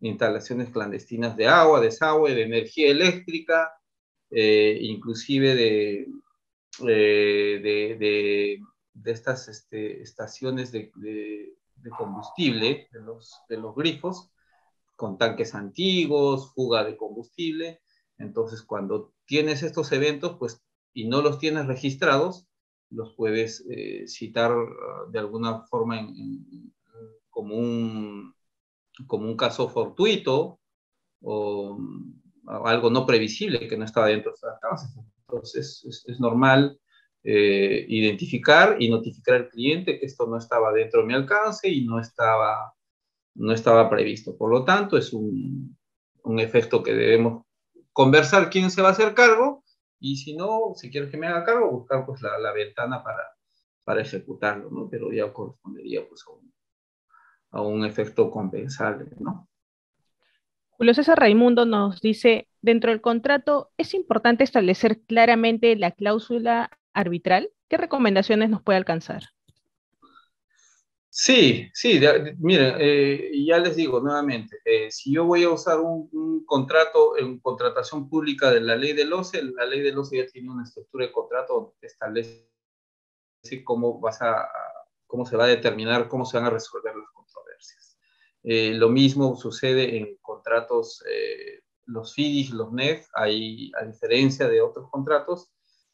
Instalaciones clandestinas de agua, desagüe, de energía eléctrica, inclusive de estas estaciones de combustible, de los grifos, con tanques antiguos, fuga de combustible. Entonces, cuando tienes estos eventos, pues, y no los tienes registrados, los puedes citar de alguna forma como, como un caso fortuito o algo no previsible que no estaba dentro de su alcance. Entonces, es normal identificar y notificar al cliente que esto no estaba dentro de mi alcance y no estaba previsto. Por lo tanto, es un efecto que debemos conversar quién se va a hacer cargo y si no, si quieres que me haga cargo, buscar pues la ventana para ejecutarlo, ¿no? Pero ya correspondería pues a un efecto compensable, ¿no? Julio César Raimundo nos dice, dentro del contrato, ¿es importante establecer claramente la cláusula arbitral? ¿Qué recomendaciones nos puede alcanzar? Sí, sí, miren, ya les digo nuevamente, si yo voy a usar un contrato en contratación pública de la ley del OCE, la ley del OCE ya tiene una estructura de contrato donde establece cómo cómo se va a determinar, cómo se van a resolver las controversias. Lo mismo sucede en contratos, los FIDIs, los NEF, hay, a diferencia de otros contratos,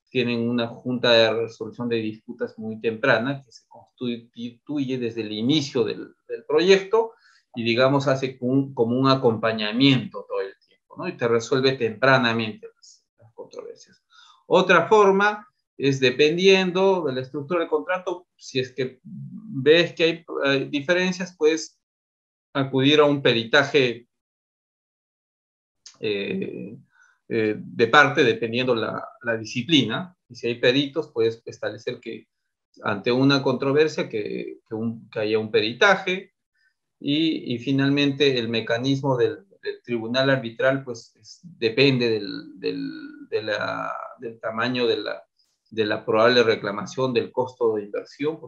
tienen una junta de resolución de disputas muy temprana que se constituye desde el inicio del proyecto y, digamos, hace como un acompañamiento todo el tiempo, ¿no? Y te resuelve tempranamente las controversias. Otra forma es, dependiendo de la estructura del contrato, si es que ves que hay diferencias, puedes acudir a un peritaje de parte, dependiendo la disciplina. Y si hay peritos, puedes establecer que ante una controversia que haya un peritaje. Y finalmente el mecanismo del tribunal arbitral pues depende del tamaño de la probable reclamación, del costo de inversión,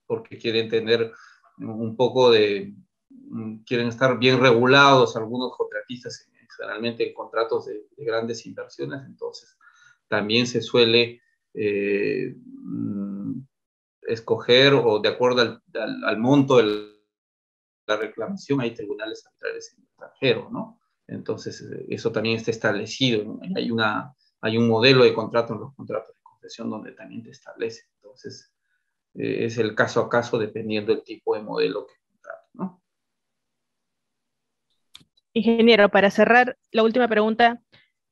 porque quieren tener un poco quieren estar bien regulados algunos contratistas, generalmente en contratos de grandes inversiones. Entonces también se suele escoger, o de acuerdo al monto de la reclamación, hay tribunales arbitrales en el extranjero, ¿no? Entonces, eso también está establecido, ¿no? Hay un modelo de contrato en los contratos de concesión donde también te establece. Entonces, es el caso a caso dependiendo del tipo de modelo que contrato, ¿no? Ingeniero, para cerrar, la última pregunta.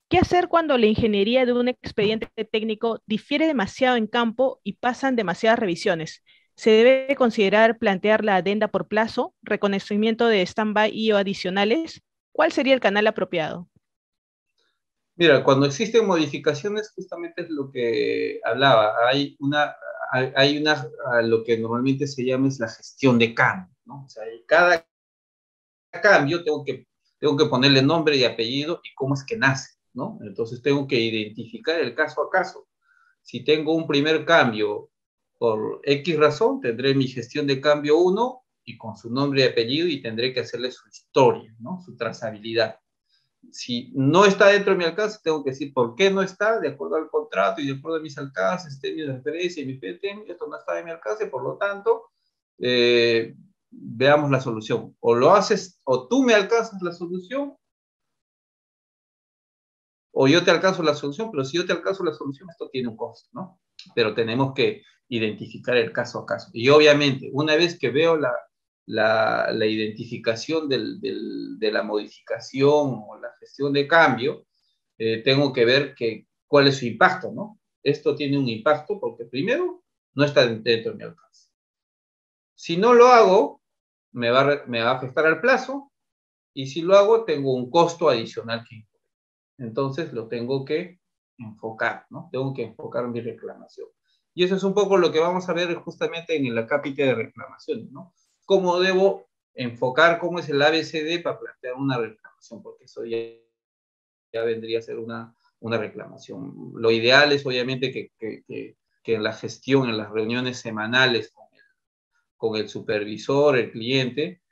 ¿Qué hacer cuando la ingeniería de un expediente técnico difiere demasiado en campo y pasan demasiadas revisiones? ¿Se debe considerar plantear la adenda por plazo, reconocimiento de stand-by y o adicionales? ¿Cuál sería el canal apropiado? Mira, cuando existen modificaciones, justamente es lo que hablaba, lo que normalmente se llama es la gestión de cambio, ¿no? O sea, cada cambio tengo que ponerle nombre y apellido y cómo es que nace, ¿no? Entonces tengo que identificar el caso a caso. Si tengo un primer cambio por X razón, tendré mi gestión de cambio 1 y con su nombre y apellido y tendré que hacerle su historia, ¿no? Su trazabilidad. Si no está dentro de mi alcance, tengo que decir por qué no está, de acuerdo al contrato y de acuerdo a mis alcances, términos de referencia y mi PTM, esto no está en mi alcance, por lo tanto, veamos la solución. O lo haces, o tú me alcanzas la solución, o yo te alcanzo la solución, pero si yo te alcanzo la solución, esto tiene un costo, ¿no? Pero tenemos que identificar el caso a caso. Y obviamente, una vez que veo la identificación de la modificación o la gestión de cambio, tengo que ver cuál es su impacto, ¿no? Esto tiene un impacto porque primero no está dentro de mi alcance. Si no lo hago, me va a afectar al plazo y si lo hago, tengo un costo adicional que incurrir. Entonces lo tengo que enfocar, ¿no? Tengo que enfocar mi reclamación. Y eso es un poco lo que vamos a ver justamente en la cápita de reclamaciones, ¿no? Cómo debo enfocar, cómo es el ABCD para plantear una reclamación, porque eso ya vendría a ser una reclamación. Lo ideal es obviamente que en la gestión, en las reuniones semanales con el supervisor, el cliente,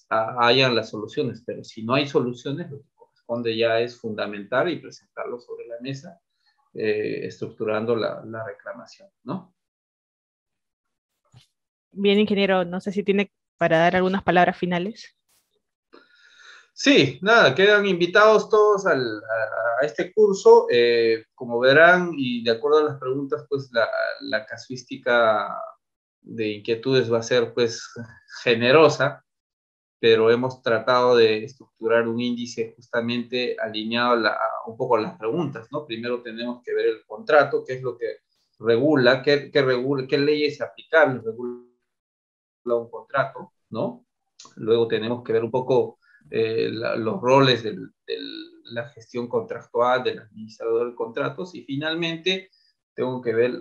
hayan las soluciones, pero si no hay soluciones, lo que corresponde ya es fundamentar y presentarlo sobre la mesa, estructurando la reclamación, ¿no? Bien, ingeniero, no sé si tiene para dar algunas palabras finales. Sí, nada, quedan invitados todos a este curso. Como verán, y de acuerdo a las preguntas, pues la casuística de inquietudes va a ser pues generosa, pero hemos tratado de estructurar un índice justamente alineado un poco a las preguntas, ¿no? Primero tenemos que ver el contrato, qué es lo que regula, qué leyes aplicables regula un contrato, ¿no? Luego tenemos que ver un poco los roles de la gestión contractual, del administrador de contratos y finalmente tengo que ver,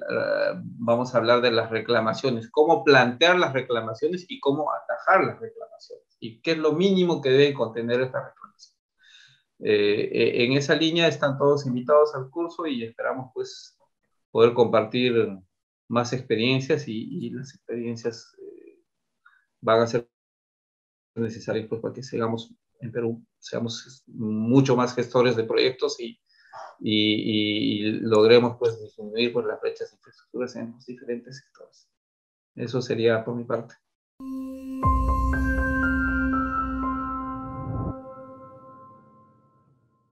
vamos a hablar de las reclamaciones, cómo plantear las reclamaciones y cómo atajar las reclamaciones y qué es lo mínimo que deben contener estas reclamaciones. En esa línea están todos invitados al curso y esperamos pues poder compartir más experiencias y las experiencias van a ser necesarias pues, para que sigamos en Perú, seamos mucho más gestores de proyectos y logremos pues, disminuir pues, las brechas de infraestructuras en los diferentes sectores. Eso sería por mi parte.